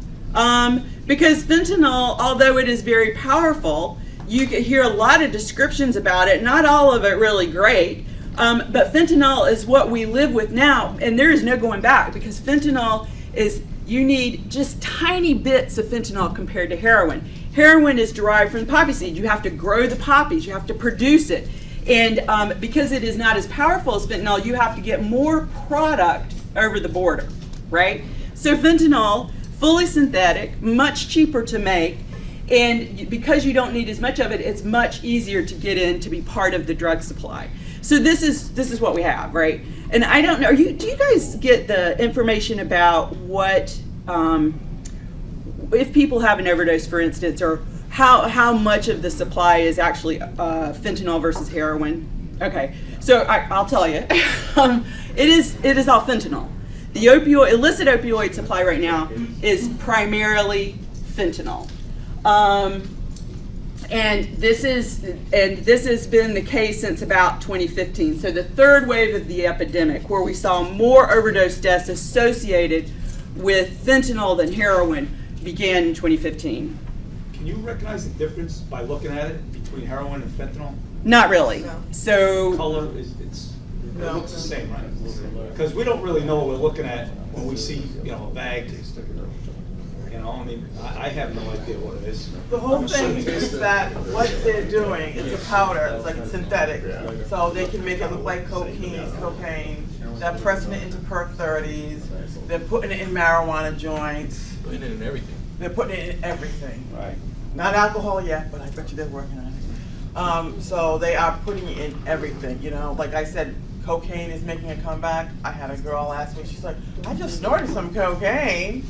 because fentanyl, although it is very powerful, you can hear a lot of descriptions about it, not all of it really great, but fentanyl is what we live with now, and there is no going back, because fentanyl is, you need just tiny bits of fentanyl compared to heroin. Heroin is derived from the poppy seed. You have to grow the poppies, you have to produce it. And because it is not as powerful as fentanyl, you have to get more product over the border, right? So fentanyl, fully synthetic, much cheaper to make, and because you don't need as much of it, it's much easier to get in to be part of the drug supply. So this is what we have, right? And I don't know, do you guys get the information about what, if people have an overdose, for instance, or how much of the supply is actually fentanyl versus heroin? Okay, so I'll tell you, it is all fentanyl. The illicit opioid supply right now is primarily fentanyl. And this has been the case since about 2015. So the third wave of the epidemic, where we saw more overdose deaths associated with fentanyl than heroin, began in 2015. Can you recognize the difference by looking at it between heroin and fentanyl? Not really. So Color it looks the same, right? Because we don't really know what we're looking at when we see, a bag. I mean, I have no idea what it is. The whole thing is that what they're doing, it's a powder, it's like synthetic. So they can make it look like cocaine. They're pressing it into perk 30s. They're putting it in marijuana joints. Putting it in everything. They're putting it in everything. Right. Not alcohol yet, but I bet you they're working on it. So they are putting it in everything, Like I said, cocaine is making a comeback. I had a girl last week, she's like, I just snorted some cocaine.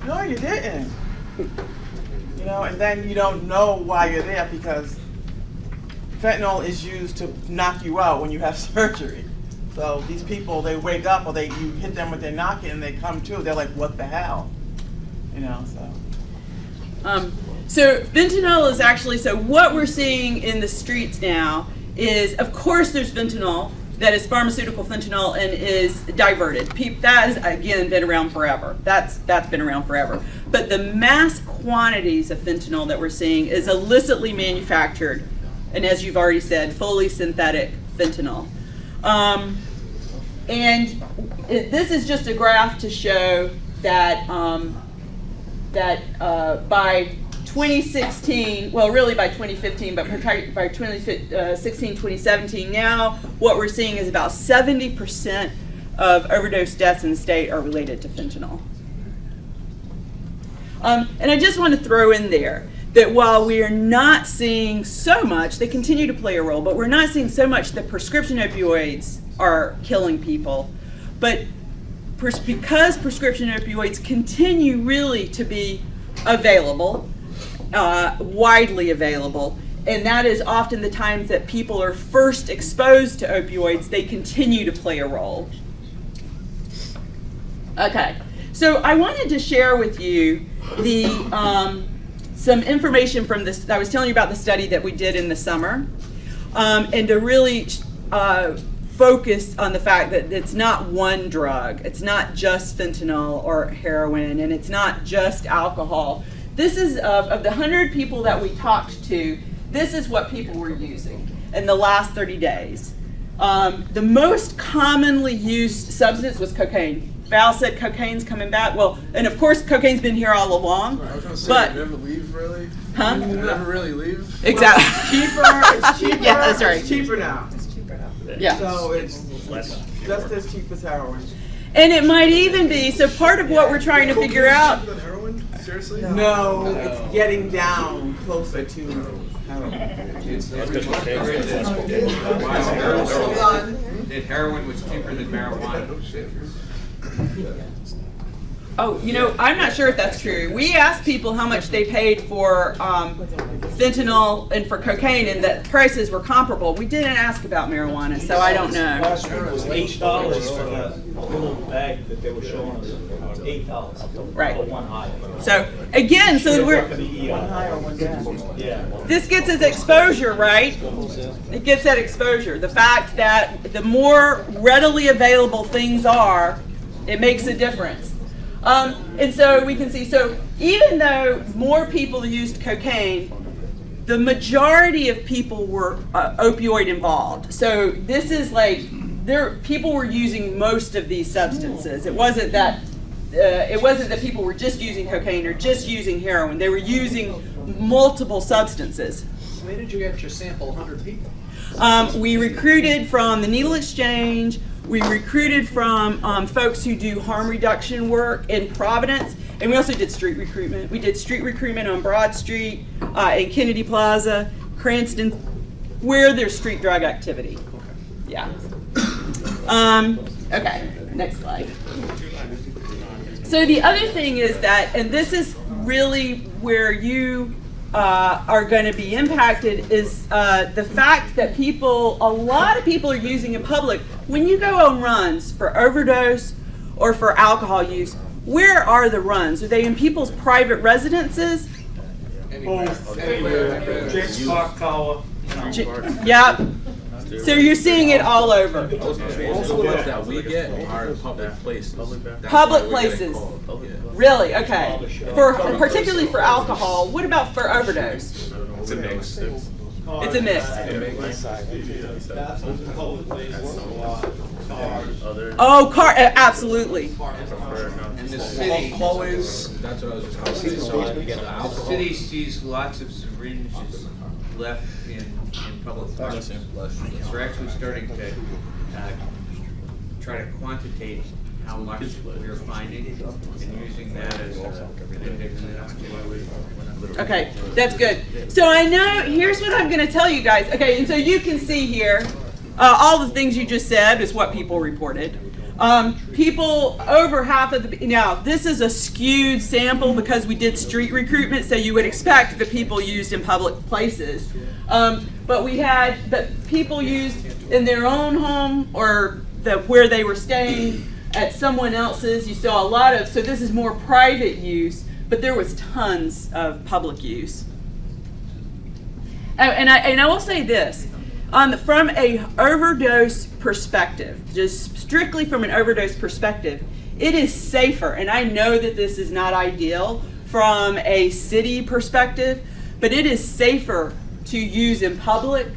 No, you didn't. And then you don't know why you're there because fentanyl is used to knock you out when you have surgery. So these people, they wake up or you hit them with their noggin and they come to. They're like, what the hell? So fentanyl is actually, so what we're seeing in the streets now is, of course, there's fentanyl that is pharmaceutical fentanyl and is diverted. That has, again, been around forever. That's been around forever. But the mass quantities of fentanyl that we're seeing is illicitly manufactured, and as you've already said, fully synthetic fentanyl. This is just a graph to show that by 2016, well, really by 2015, but by 2016, 2017, now what we're seeing is about 70% of overdose deaths in the state are related to fentanyl. And I just want to throw in there that while we are not seeing so much, they continue to play a role, but we're not seeing so much that prescription opioids are killing people. But because prescription opioids continue really to be available, widely available, and that is often the times that people are first exposed to opioids, they continue to play a role. Okay, so I wanted to share with you some information from this. I was telling you about the study that we did in the summer, and to really focus on the fact that it's not one drug. It's not just fentanyl or heroin, and it's not just alcohol. This is, of the 100 people that we talked to, this is what people were using in the last 30 days. The most commonly used substance was cocaine. Val said cocaine's coming back. Well, and of course cocaine's been here all along. I was going to say, but, you never leave, really? Huh? You never really leave? Exactly. It's cheaper. Yeah, that's right. It's cheaper now. Yeah. So it's just as cheap as heroin. And it might even be, so part of what we're trying to figure out. Cheaper than heroin? Seriously? No, it's getting down closer to heroin. That heroin was cheaper than marijuana. Oh, I'm not sure if that's true. We asked people how much they paid for fentanyl and for cocaine, and the prices were comparable. We didn't ask about marijuana, so I don't know. Last week was $8 for that little bag that they were showing us. $8. Right. For one high. So again, so we're One high or one down. Yeah. this gets us exposure, right? It gets that exposure. The fact that the more readily available things are, it makes a difference. And so we can see, so even though more people used cocaine, the majority of people were opioid involved. So this is like, people were using most of these substances. It wasn't that people were just using cocaine or just using heroin. They were using multiple substances. So where did you get your sample, 100 people? We recruited from the Needle Exchange. We recruited from folks who do harm reduction work in Providence, and we also did street recruitment. We did street recruitment on Broad Street, in Kennedy Plaza, Cranston, where there's street drug activity. Yeah. Okay, next slide. So the other thing is that, and this is really where you are going to be impacted, is the fact that a lot of people are using in public. When you go on runs for overdose or for alcohol use, where are the runs? Are they in people's private residences? Both, anywhere, Jake's Park Tower, you know. Yep. So you're seeing it all over. Most of the ones that we get are in public places. That's Public why we're getting places. called. Yeah. Really? Okay. Particularly for alcohol. What about for overdose? It's a mix. It's a mix. Bathrooms in public places, cars. Oh, absolutely. And the city, That's what I was just gonna say. So you get the the alcohol. city sees lots of syringes left in public parks. We're actually starting to try to quantitate how much we're finding and using that as an index. Okay, that's good. So I know, here's what I'm going to tell you guys. Okay, and so you can see here, all the things you just said is what people reported. People, over half of the, now this is a skewed sample because we did street recruitment, so you would expect the people used in public places. But we had the people used in their own home or where they were staying at someone else's. You saw a lot of, so this is more private use, but there was tons of public use. Oh, and I will say this, from a overdose perspective, just strictly from an overdose perspective, it is safer, and I know that this is not ideal from a city perspective, but it is safer to use in public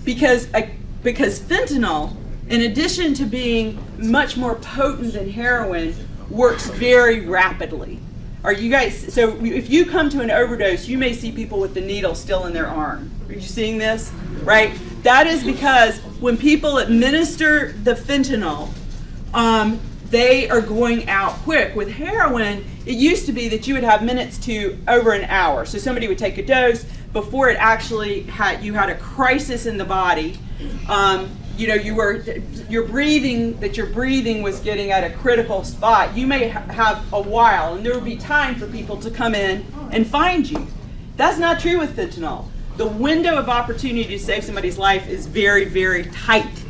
because fentanyl, in addition to being much more potent than heroin, works very rapidly. Are you guys, so if you come to an overdose, you may see people with the needle still in their arm. Are you seeing this? Right? That is because when people administer the fentanyl, they are going out quick. With heroin, it used to be that you would have minutes to over an hour. So somebody would take a dose before it actually you had a crisis in the body. Your breathing was getting at a critical spot. You may have a while, and there would be time for people to come in and find you. That's not true with fentanyl. The window of opportunity to save somebody's life is very, very tight.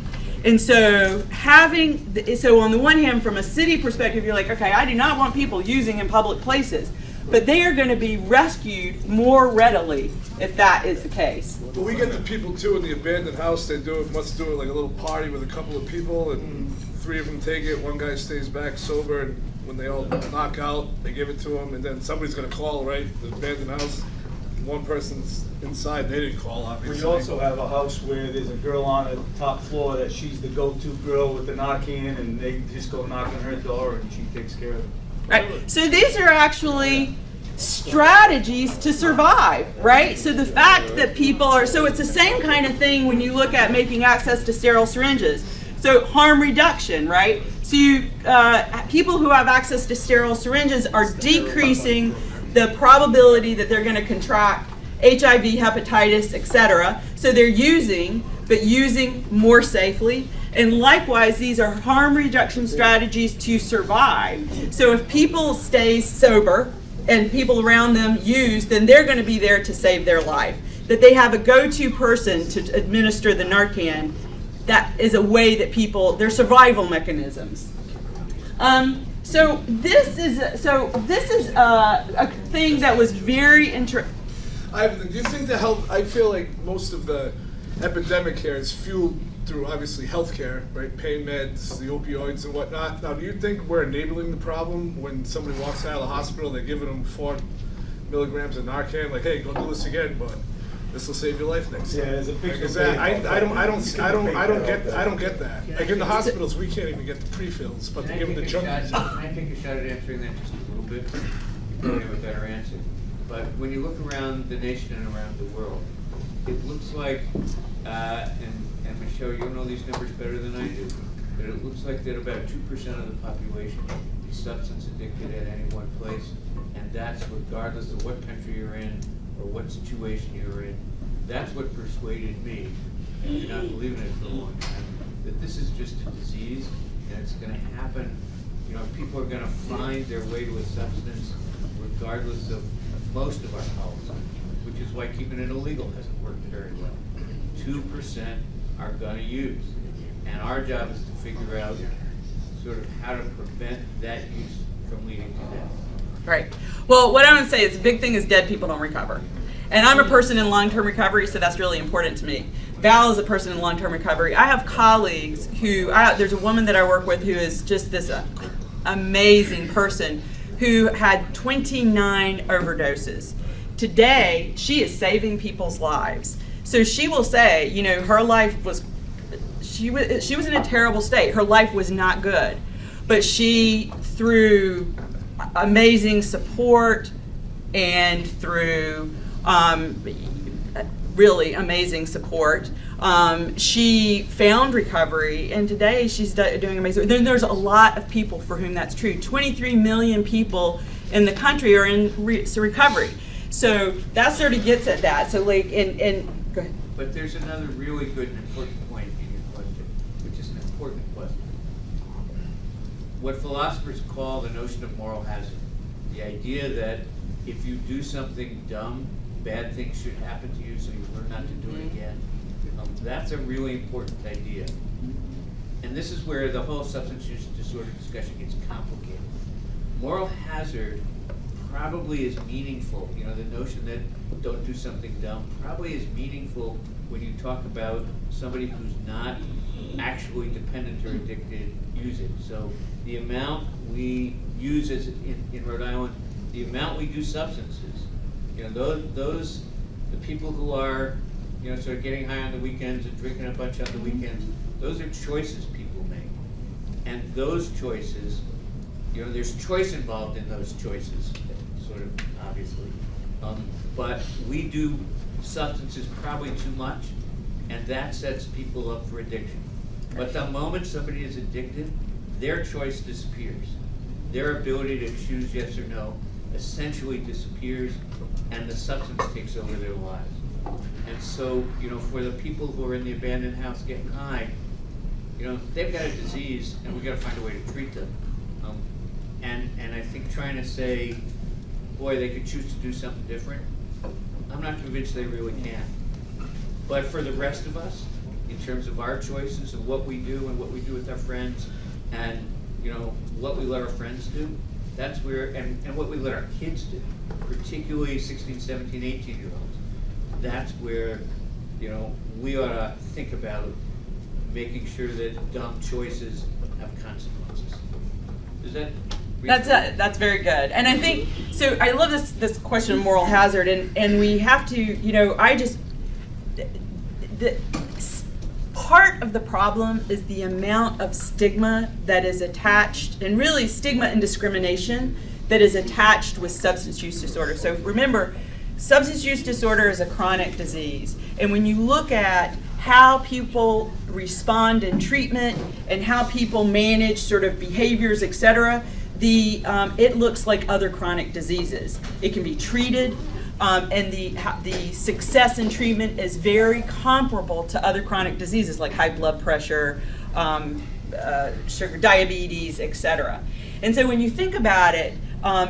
And so on the one hand, from a city perspective, you're like, okay, I do not want people using in public places, but they are going to be rescued more readily if that is the case. But we get the people too in the abandoned house. They must do it like a little party with a couple of people, and 3 of them take it. One guy stays back sober, and when they all knock out, they give it to him, and then somebody's gonna call, right? The abandoned house. One person's inside. They didn't call, obviously. We also have a house where there's a girl on the top floor that she's the go-to girl with the Narcan, and they just go knock on her door and she takes care of it. Right. So these are actually strategies to survive, right? So the fact that people are, so it's the same kind of thing when you look at making access to sterile syringes. So harm reduction, right? So people who have access to sterile syringes are decreasing the probability that they're going to contract HIV, hepatitis, etc. So they're using more safely. And likewise, these are harm reduction strategies to survive. So if people stay sober and people around them use, then they're going to be there to save their life. That they have a go-to person to administer the Narcan, that is a way that their survival mechanisms. So this is a thing that was very interesting. Do you think the health? I feel like most of the epidemic here is fueled through obviously healthcare, right? Pain meds, the opioids and whatnot. Now, do you think we're enabling the problem when somebody walks out of the hospital, they're giving them 4 milligrams of Narcan, like, hey, go do this again, but this will save your life next time. Yeah, there's a big Like, debate. I don't get that. Like in the hospitals, we can't even get the pre-fills, but they give them the junkies. Can I take a shot at answering that just a little bit? You probably have a better answer. But when you look around the nation and around the world, it looks like, and Michelle, you'll know these numbers better than I do, but it looks like that about 2% of the population is substance addicted at any one place, and that's regardless of what country you're in or what situation you're in. That's what persuaded me, and I did not believe in it for a long time, that this is just a disease and it's going to happen. You know, people are going to find their way to a substance regardless of most of our policy, which is why keeping it illegal hasn't worked very well. 2% are going to use, and our job is to figure out sort of how to prevent that use from leading to death. Right. Well, what I want to say is the big thing is dead people don't recover. And I'm a person in long-term recovery, so that's really important to me. Val is a person in long-term recovery. I have colleagues who, there's a woman that I work with who is just this amazing person who had 29 overdoses. Today, she is saving people's lives. So she will say, you know, her life was, she was in a terrible state. Her life was not good. But she, through amazing support and through really amazing support, she found recovery, and today she's doing amazing. Then there's a lot of people for whom that's true. 23 million people in the country are in recovery. So that sort of gets at that. So like, and go ahead. But there's another really good and important point in your question, which is an important question. What philosophers call the notion of moral hazard. The idea that if you do something dumb, bad things should happen to you, so you learn not to do it again. That's a really important idea. And this is where the whole substance use disorder discussion gets complicated. Moral hazard probably is meaningful. You know, the notion that don't do something dumb probably is meaningful when you talk about somebody who's not actually dependent or addicted using. So the amount we use as in Rhode Island, the amount we do substances, you know, those the people who are, you know, sort of getting high on the weekends and drinking a bunch on the weekends, those are choices people make. And those choices, you know, there's choice involved in those choices, sort of obviously. But we do substances probably too much, and that sets people up for addiction. But the moment somebody is addicted, their choice disappears. Their ability to choose yes or no essentially disappears, and the substance takes over their lives. And so, you know, for the people who are in the abandoned house getting high, you know, they've got a disease, and we've got to find a way to treat them. And I think trying to say, boy, they could choose to do something different, I'm not convinced they really can. But for the rest of us, in terms of our choices and what we do and what we do with our friends, and you know, what we let our friends do, that's where, and what we let our kids do, particularly 16, 17, 18-year-olds, that's where, you know, we ought to think about making sure that dumb choices have consequences. Is that? That's very good. And I think, so I love this question of moral hazard, and we have to, you know, part of the problem is the amount of stigma that is attached, and really stigma and discrimination that is attached with substance use disorder. So remember, substance use disorder is a chronic disease. And when you look at how people respond in treatment and how people manage sort of behaviors, et cetera, it looks like other chronic diseases. It can be treated, and the success in treatment is very comparable to other chronic diseases like high blood pressure, sugar, diabetes, et cetera. And so when you think about it,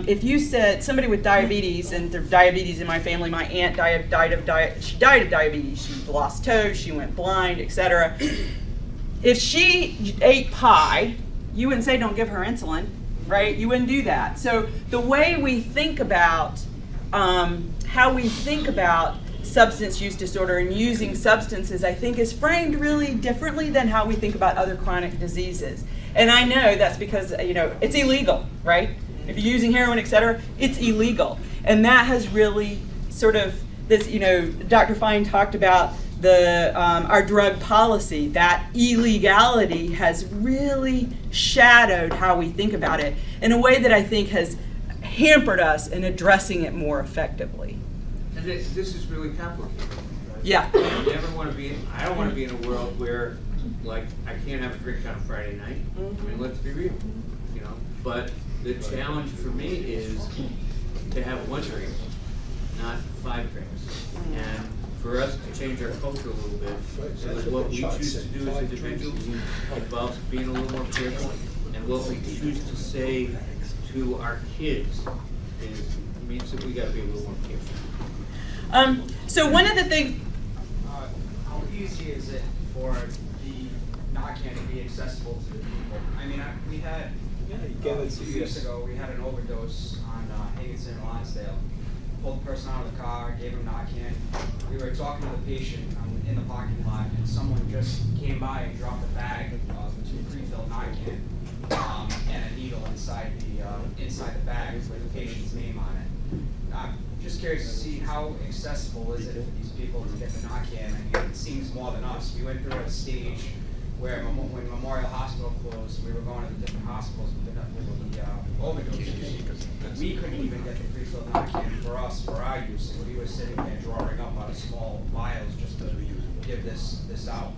if you said somebody with diabetes, and there's diabetes in my family, my aunt died of diabetes. She lost toes, she went blind, et cetera. If she ate pie, you wouldn't say don't give her insulin, right? You wouldn't do that. So the way we think about how we think about substance use disorder and using substances, I think, is framed really differently than how we think about other chronic diseases. And I know that's because, you know, it's illegal, right? If you're using heroin, et cetera, it's illegal. And that has really sort of this, you know, Dr. Fine talked about our drug policy. That illegality has really shadowed how we think about it in a way that I think has hampered us in addressing it more effectively. And this is really complicated. Right? Yeah. I don't want to be in a world where, like, I can't have a drink on a Friday night. I mean, let's be real, you know. But the challenge for me is to have one drink, not 5 drinks. And for us to change our culture a little bit, so that what we choose to do as individuals involves being a little more careful, and what we choose to say to our kids means that we got to be a little more careful. So one of the things. How easy is it for the Narcan to be accessible to the people. I mean, we had, a few years ago, we had an overdose on Higginson and Lonsdale. Pulled the person out of the car, gave him Narcan. We were talking to the patient in the parking lot, and someone just came by and dropped a bag of 2 pre-filled Narcan and a needle inside the bag with the patient's name on it. I'm just curious to see how accessible is it for these people to get the Narcan. I mean, it seems more than us. We went through a stage where when Memorial Hospital closed, we were going to the different hospitals with the overdoses. We couldn't even get the pre-filled Narcan for us, for our use, and we were sitting there drawing up out of small vials just to give this out.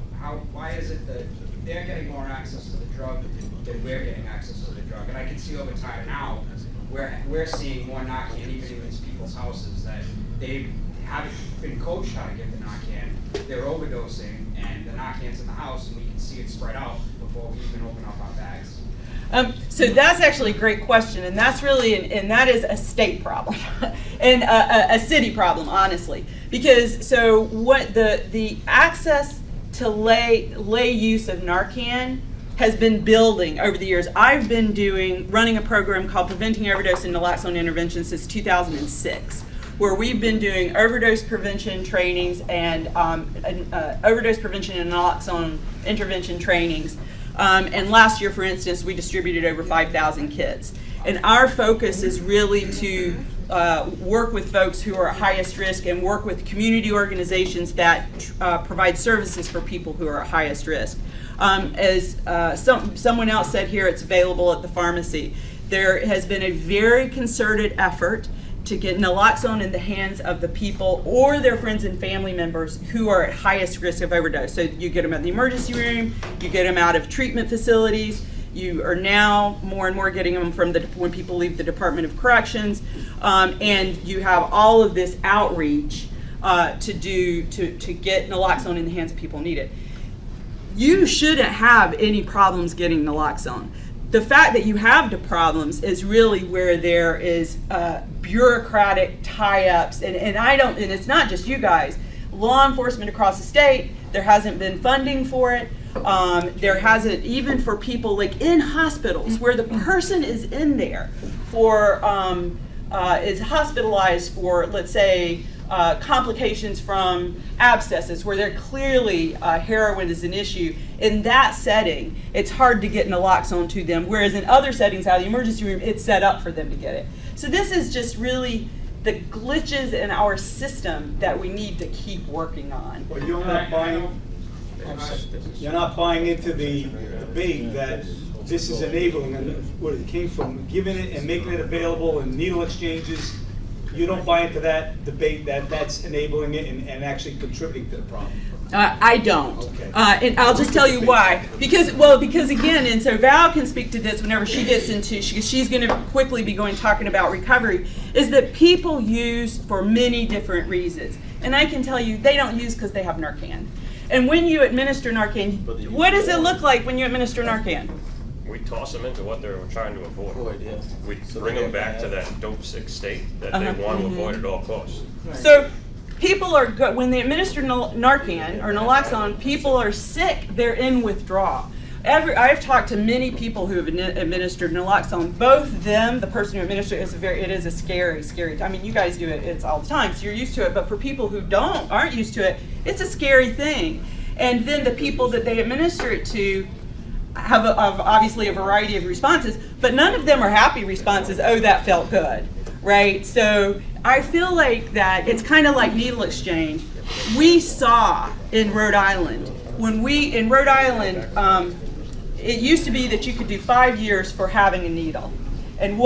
Why is it that they're getting more access to the drug than we're getting access to the drug? And I can see over time now, we're seeing more Narcan even in these people's houses, that they haven't been coached how to get the Narcan. They're overdosing, and the Narcan's in the house, and we can see it spread out before we even open up our bags. So that's actually a great question, and that's really, and that is a state problem, and a city problem, honestly, because so what the access to lay use of Narcan has been building over the years. I've been running a program called Preventing Overdose and Naloxone Intervention since 2006. Where we've been doing overdose prevention trainings and overdose prevention and naloxone intervention trainings. And last year, for instance, we distributed over 5,000 kits. And our focus is really to work with folks who are at highest risk and work with community organizations that provide services for people who are at highest risk. As someone else said here, it's available at the pharmacy. There has been a very concerted effort to get naloxone in the hands of the people or their friends and family members who are at highest risk of overdose. So you get them at the emergency room, you get them out of treatment facilities, you are now more and more getting them from when people leave the Department of Corrections, and you have all of this outreach to get naloxone in the hands of people who need it. You shouldn't have any problems getting naloxone. The fact that you have the problems is really where there is bureaucratic tie-ups, and it's not just you guys. Law enforcement across the state, there hasn't been funding for it. There hasn't, even for people like in hospitals where the person is in there is hospitalized for, let's say, complications from abscesses where they're clearly heroin is an issue. In that setting, it's hard to get naloxone to them, whereas in other settings out of the emergency room, it's set up for them to get it. So this is just really the glitches in our system that we need to keep working on. Well, you're not buying into the debate that this is enabling, and where it came from, giving it and making it available and needle exchanges. You don't buy into that debate that that's enabling it and actually contributing to the problem? I don't. Okay. And I'll just tell you why. Because again, and so Val can speak to this whenever she gets into, she's going to quickly be talking about recovery, is that people use for many different reasons. And I can tell you, they don't use because they have Narcan. And when you administer Narcan, what does it look like when you administer Narcan? We toss them into what they're trying to avoid. We bring them back to that dope sick state that they want to avoid at all costs. So people are good when they administer Narcan or naloxone. People are sick. They're in withdrawal. I've talked to many people who have administered naloxone. Both them, the person who administered it is a scary. I mean, you guys do it's all the time, so you're used to it. But for people who aren't used to it, it's a scary thing. And then the people that they administer it to have obviously a variety of responses, but none of them are happy responses. Oh, that felt good, right? So I feel like that it's kind of like needle exchange. We saw in Rhode Island, it used to be that you could do 5 years for having a needle. And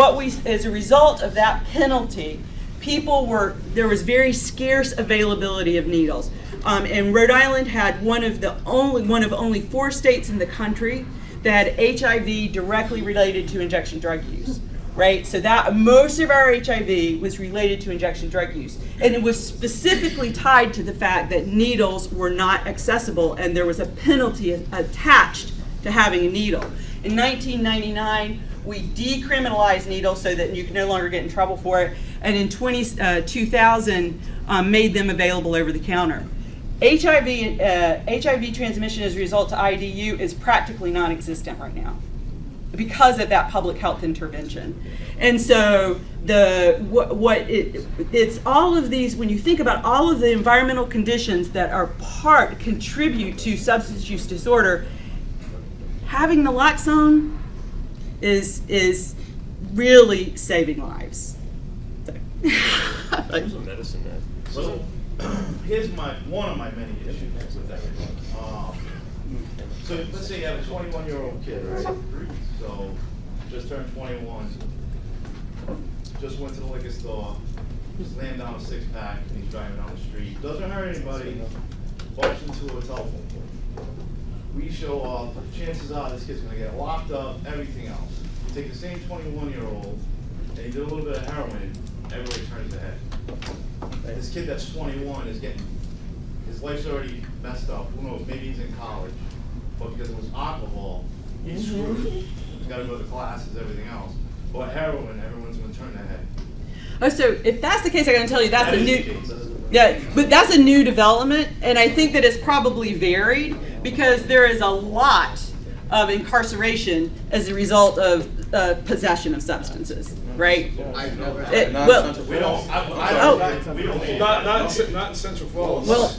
as a result of that penalty, there was very scarce availability of needles. And Rhode Island had one of only 4 states in the country that had HIV directly related to injection drug use, right? So that most of our HIV was related to injection drug use. And it was specifically tied to the fact that needles were not accessible and there was a penalty attached to having a needle. In 1999, we decriminalized needles so that you could no longer get in trouble for it. And in 2000, made them available over the counter. HIV transmission as a result to IDU is practically non-existent right now because of that public health intervention. And so it's all of these, when you think about all of the environmental conditions that contribute to substance use disorder, having naloxone is really saving lives. There's a medicine there. So, here's one of my many issues with that. So let's say you have a 21-year-old kid, right? So, just turned 21, just went to the liquor store, slammed down a 6-pack, and he's driving down the street. Doesn't hurt anybody, bumps into a telephone pole. We show up, chances are this kid's gonna get locked up, everything else. You take the same 21-year-old, and he did a little bit of heroin, everybody turns their head. And this kid that's 21 is his life's already messed up. Who knows, maybe he's in college. But because it was alcohol, he's screwed. He's gotta go to classes, everything else. But heroin, everyone's gonna turn their head. Oh, so if that's the case, I gotta tell you that's That a is new. the case. Yeah, but that's a new development, and I think that it's probably varied because there is a lot of incarceration as a result of possession of substances, right? Well, We don't, we don't. Not in Central Falls. well,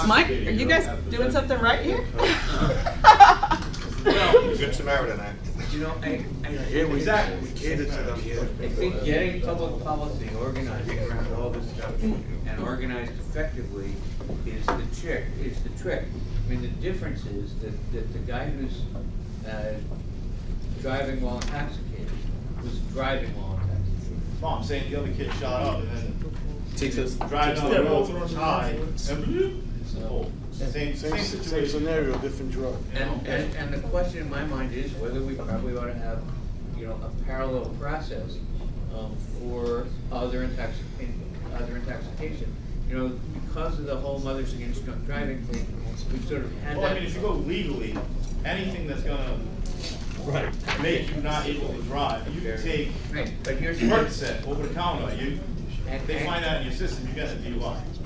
Mike, are you guys doing something right here? Good Samaritan Act. You know, Exactly. We cater to them here. I think getting public policy organized around all this stuff and organized effectively is the trick. I mean, the difference is that the guy who's driving while intoxicated was driving while intoxicated. No, I'm saying the other kid shot up and then Takes us. driving down the road, high, and same Same situation. scenario, different drug. And the question in my mind is whether we probably ought to have, a parallel process for other intoxication. Because of the whole Mothers Against Drunk Driving thing, we've sort of had Well, I that. mean, if you go legally, anything that's gonna make you not able to drive, you can take Right, but here's the Percocet over the counter, they find that in your system, you get a DUI, you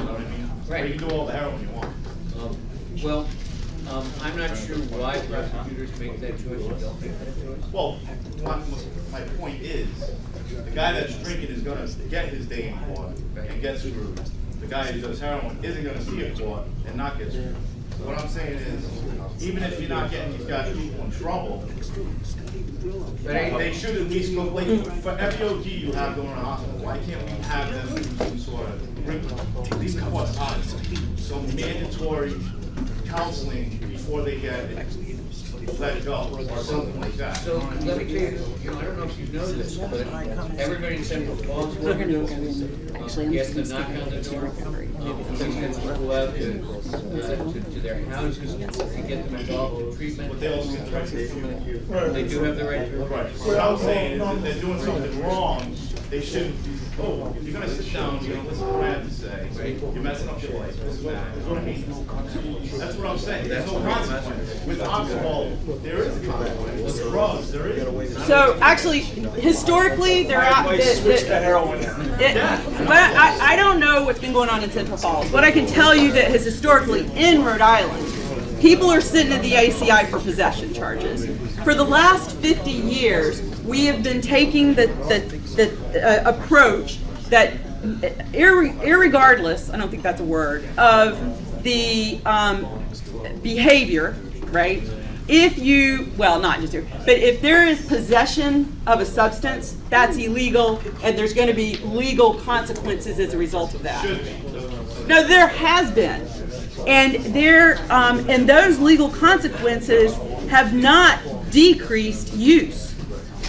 know what I mean? Or you can do all the heroin you want. Well, I'm not sure why prosecutors make that choice or don't make that choice. Well, my point is, the guy that's drinking is gonna get his day in court and get screwed. The guy who does heroin isn't gonna see a court and not get screwed. So what I'm saying is, even if you're not getting these guys people in trouble, they should at least go, like, for every OD you have going to the hospital, why can't we have them do some sort of, these courts out, some mandatory counseling before they get let go, or something like that. So let me tell you, I don't know if you know this, but everybody in Central Falls gets to knock on the door, send people out to their houses to get them involved in treatment. But they also get the right to refuse. They do have the right to Right. What I'm saying is, if they're doing something wrong, they shouldn't, if you're gonna sit down, you're gonna listen to what I have to say, you're messing up your life, this and that, you know what I mean? That's what I'm saying, there's no consequence. With alcohol, there is a consequence. With drugs, there is. So actually, historically, they're out. Switch to heroin. But I don't know what's been going on in Central Falls. What I can tell you that has historically in Rhode Island, people are sitting at the ACI for possession charges. For the last 50 years, we have been taking the approach that, irregardless, I don't think that's a word, of the behavior, right? If you, well, not just here, but if there is possession of a substance, that's illegal, and there's going to be legal consequences as a result of that. No, there has been, and and those legal consequences have not decreased use.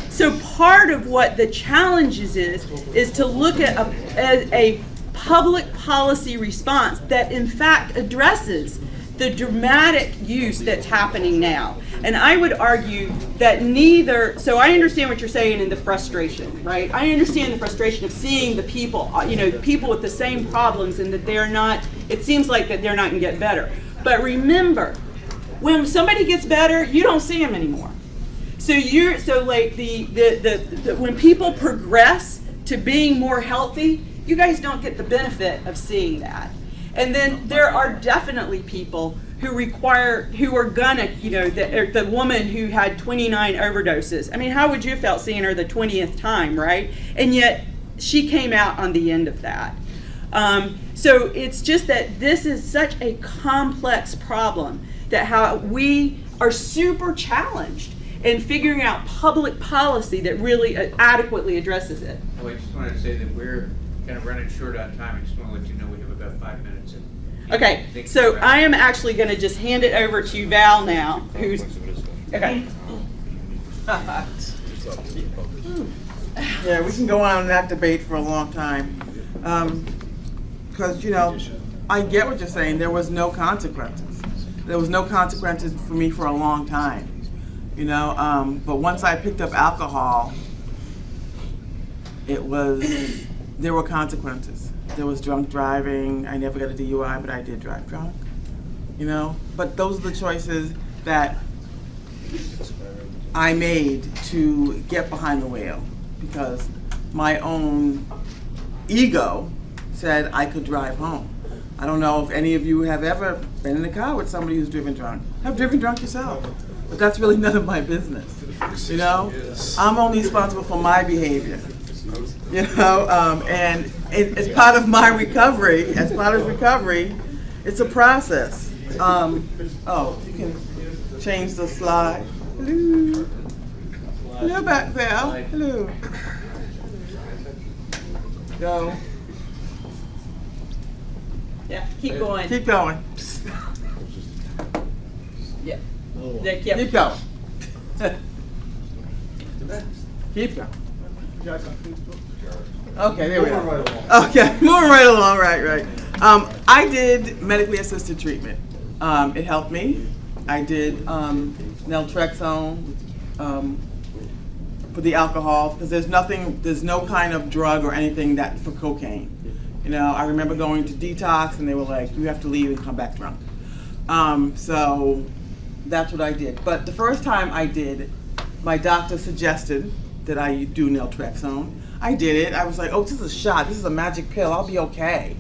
So part of what the challenges is to look at a public policy response that in fact addresses the dramatic use that's happening now. And I would argue that so I understand what you're saying in the frustration, right? I understand the frustration of seeing the people, people with the same problems and that it seems like that they're not gonna get better. But remember, when somebody gets better, you don't see them anymore. So when people progress to being more healthy, you guys don't get the benefit of seeing that. And then there are definitely people who are gonna, the woman who had 29 overdoses. I mean, how would you have felt seeing her the 20th time, right? And yet she came out on the end of that. So it's just that this is such a complex problem that how we are super challenged in figuring out public policy that really adequately addresses it. Well, I just wanted to say that we're kind of running short on time. I just want to let you know we have about 5 minutes. Okay, so I am actually going to just hand it over to Val now, who's, okay. Yeah, we can go on in that debate for a long time. Because, I get what you're saying. There was no consequences. There was no consequences for me for a long time. But once I picked up alcohol, there were consequences. There was drunk driving. I never got a DUI, but I did drive drunk. But those are the choices that I made to get behind the wheel because my own ego said I could drive home. I don't know if any of you have ever been in a car with somebody who's driven drunk. Have driven drunk yourself, but that's really none of my business. I'm only responsible for my behavior. And as part of my recovery, it's a process. You can change the slide. Hello. Hello back there. Hello. Go. Yeah, keep going. Keep going. Yeah. Yeah, Keep going. Keep going. Okay, there we go. Okay, moving right along, right. I did medically assisted treatment. It helped me. I did naltrexone for the alcohol because there's no kind of drug or anything that for cocaine. I remember going to detox and they were like, you have to leave and come back drunk. So that's what I did. But the first time I did, my doctor suggested that I do naltrexone. I did it. I was like, oh, this is a shot. This is a magic pill. I'll be okay.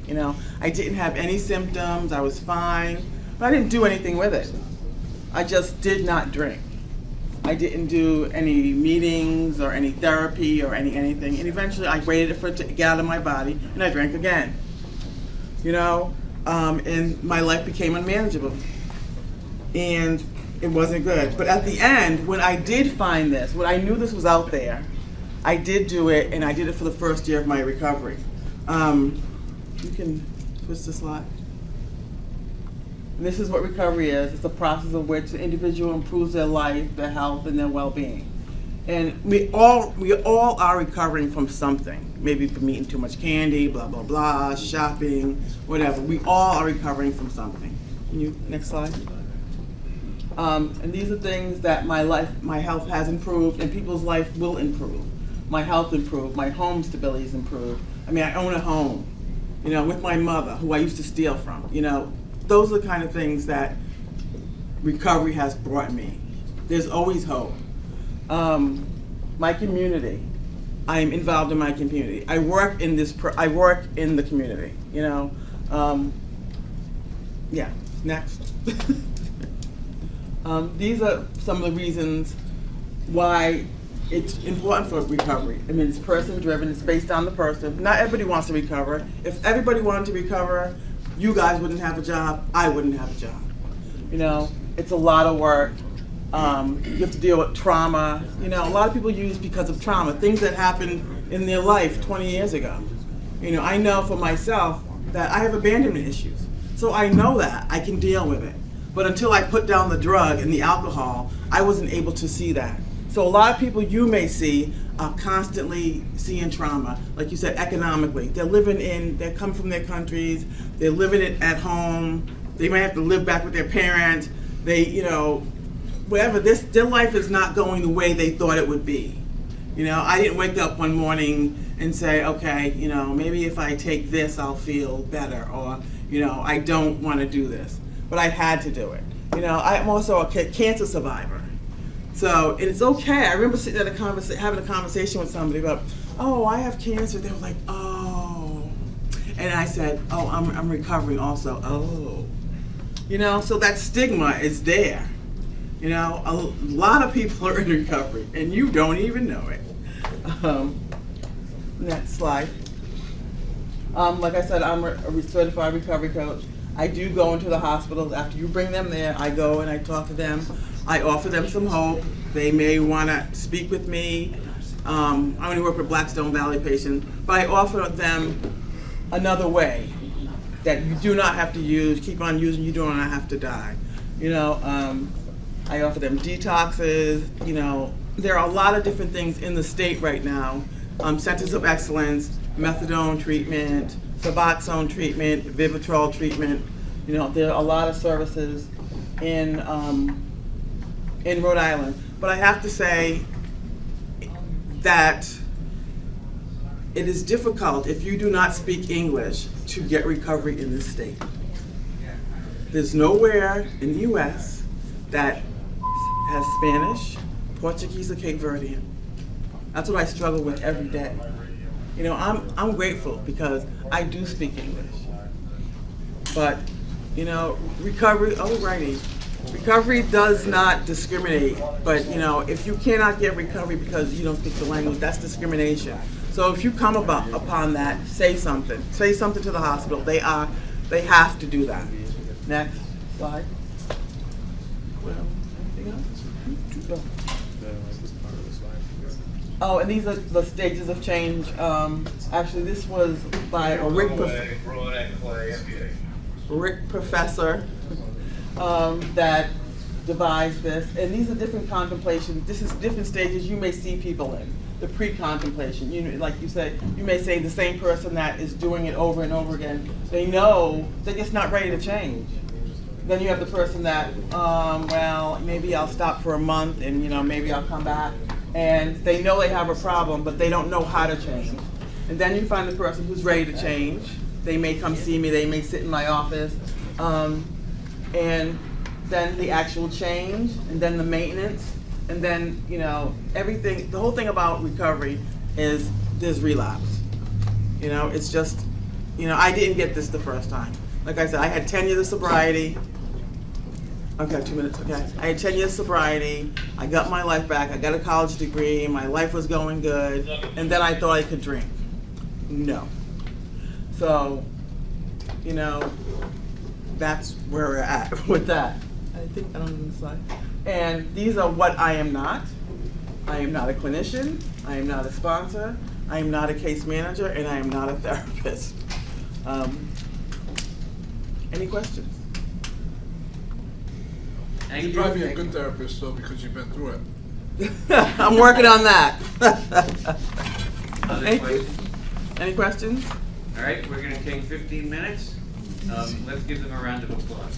I didn't have any symptoms. I was fine. But I didn't do anything with it. I just did not drink. I didn't do any meetings or any therapy or anything. And eventually I waited for it to get out of my body and I drank again. And my life became unmanageable. And it wasn't good. But at the end, when I did find this, when I knew this was out there, I did do it, and I did it for the first year of my recovery. You can twist the slide. And this is what recovery is. It's a process of which the individual improves their life, their health, and their well-being. And we all are recovering from something. Maybe from eating too much candy, blah, blah, blah, shopping, whatever. We all are recovering from something. Next slide. And these are things that my health has improved, and people's life will improve. My health improved, my home stability has improved. I own a home, with my mother, who I used to steal from. Those are the kind of things that recovery has brought me. There's always hope. My community, I'm involved in my community. I work in the community, Yeah, next. These are some of the reasons why it's important for recovery. It's person-driven, it's based on the person. Not everybody wants to recover. If everybody wanted to recover, you guys wouldn't have a job, I wouldn't have a job. It's a lot of work. You have to deal with trauma. A lot of people use because of trauma, things that happened in their life 20 years ago. I know for myself that I have abandonment issues. So I know that, I can deal with it. But until I put down the drug and the alcohol, I wasn't able to see that. So a lot of people you may see are constantly seeing trauma, like you said, economically. They come from their countries, they're living it at home, they might have to live back with their parents, whatever, their life is not going the way they thought it would be. I didn't wake up one morning and say, okay, maybe if I take this, I'll feel better, or, I don't want to do this. But I had to do it. I'm also a cancer survivor. So it's okay. I remember sitting at having a conversation with somebody about, oh, I have cancer. They were like, oh. And I said, oh, I'm recovering also. Oh. You know, so that stigma is there. You know, a lot of people are in recovery, and you don't even know it. Next slide. Like I said, I'm a certified recovery coach. I do go into the hospitals. After you bring them there, I go and I talk to them. I offer them some hope. They may want to speak with me. I only work with Blackstone Valley patients, but I offer them another way that you do not have to use, keep on using, you do not have to die. You know, I offer them detoxes. You know, there are a lot of different things in the state right now. Centers of excellence, methadone treatment, Suboxone treatment, Vivitrol treatment. You know, there are a lot of services in Rhode Island. But I have to say that it is difficult if you do not speak English to get recovery in this state. There's nowhere in the U.S. that has Spanish, Portuguese, or Cape Verdean. That's what I struggle with every day. You know, I'm grateful because I do speak English. But, you know, recovery, alrighty. Recovery does not discriminate, but, you know, if you cannot get recovery because you don't speak the language, that's discrimination. So if you come upon that, say something. Say something to the hospital. They have to do that. Next slide. Well, anything else? Oh, and these are the stages of change. Actually, this was by a Rick professor that devised this. And these are different contemplations. This is different stages you may see people in. The pre-contemplation. You know, like you said, you may say the same person that is doing it over and over again. They know they're just not ready to change. Then you have the person that, well, maybe I'll stop for a month and, you know, maybe I'll come back. And they know they have a problem, but they don't know how to change. And then you find the person who's ready to change. They may come see me, they may sit in my office. And then the actual change, and then the maintenance, and then, you know, everything. The whole thing about recovery is there's relapse. You know, it's just, you know, I didn't get this the first time. Like I said, I had 10 years of sobriety. Okay, 2 minutes, okay. I had 10 years of sobriety. I got my life back. I got a college degree. My life was going good. And then I thought I could drink. No. So, you know, that's where we're at with that. I think I don't know the slide. And these are what I am not. I am not a clinician. I am not a sponsor. I am not a case manager, and I am not a therapist. Any questions? You'd probably be a good therapist though because you've been through it. I'm working on that. Other questions? Any questions? All right, we're gonna take 15 minutes. Let's give them a round of applause.